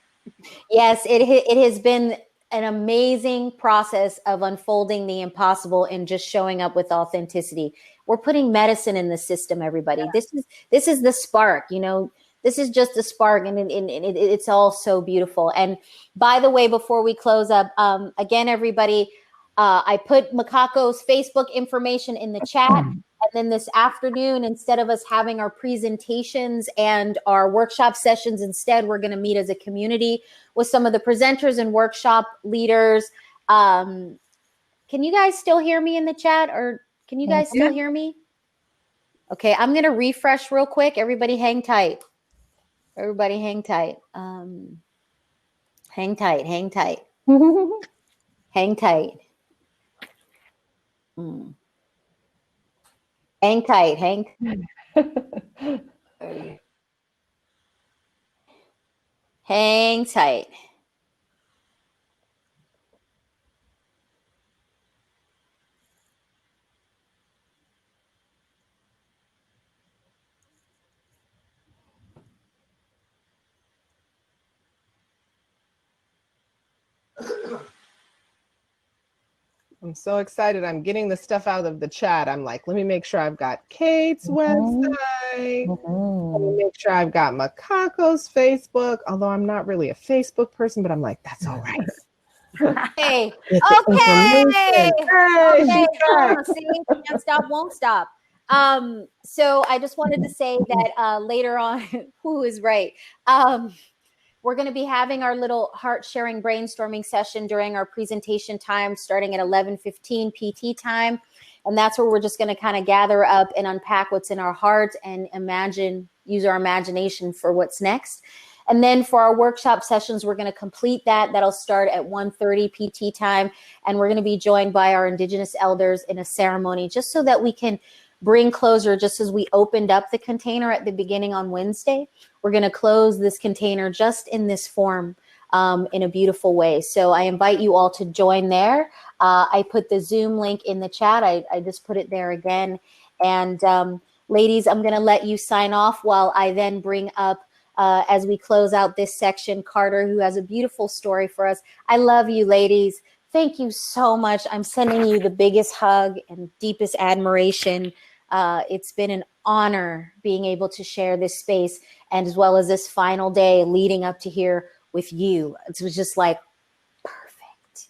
[SPEAKER 1] Yes, it has been an amazing process of unfolding the impossible and just showing up with authenticity. We're putting medicine in the system, everybody. This is the spark, you know. This is just a spark, and it's all so beautiful. And by the way, before we close up, again, everybody, I put Macaco's Facebook information in the chat. And then this afternoon, instead of us having our presentations and our workshop sessions, instead, we're going to meet as a community with some of the presenters and workshop leaders. Can you guys still hear me in the chat, or can you guys still hear me? Okay, I'm going to refresh real quick. Everybody hang tight. Everybody hang tight. Hang tight, hang tight. Hang tight. Hang tight, hang. Hang tight.
[SPEAKER 2] I'm so excited. I'm getting the stuff out of the chat. I'm like, let me make sure I've got Kate's website. Let me make sure I've got Makako's Facebook, although I'm not really a Facebook person, but I'm like, that's all right.
[SPEAKER 1] Hey,
[SPEAKER 2] Get the
[SPEAKER 1] okay.
[SPEAKER 2] information. Hey,
[SPEAKER 1] Okay, see, can't stop, won't stop. So I just wanted to say that later on, who is right? We're going to be having our little heart sharing brainstorming session during our presentation time, starting at 11:15 PT time. And that's where we're just going to kind of gather up and unpack what's in our heart and use our imagination for what's next. And then for our workshop sessions, we're going to complete that. That'll start at 1:30 PT time. And we're going to be joined by our Indigenous elders in a ceremony just so that we can bring closure, just as we opened up the container at the beginning on Wednesday. We're going to close this container just in this form in a beautiful way. So I invite you all to join there. I put the Zoom link in the chat. I just put it there again. And ladies, I'm going to let you sign off while I then bring up, as we close out this section, Carter, who has a beautiful story for us. I love you, ladies. Thank you so much. I'm sending you the biggest hug and deepest admiration. It's been an honor being able to share this space, and as well as this final day leading up to here with you. It was just like perfect.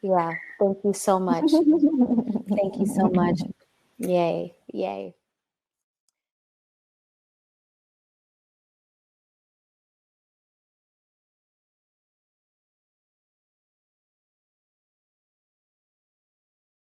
[SPEAKER 1] Yeah, thank you so much. Thank you so much. Yay, yay.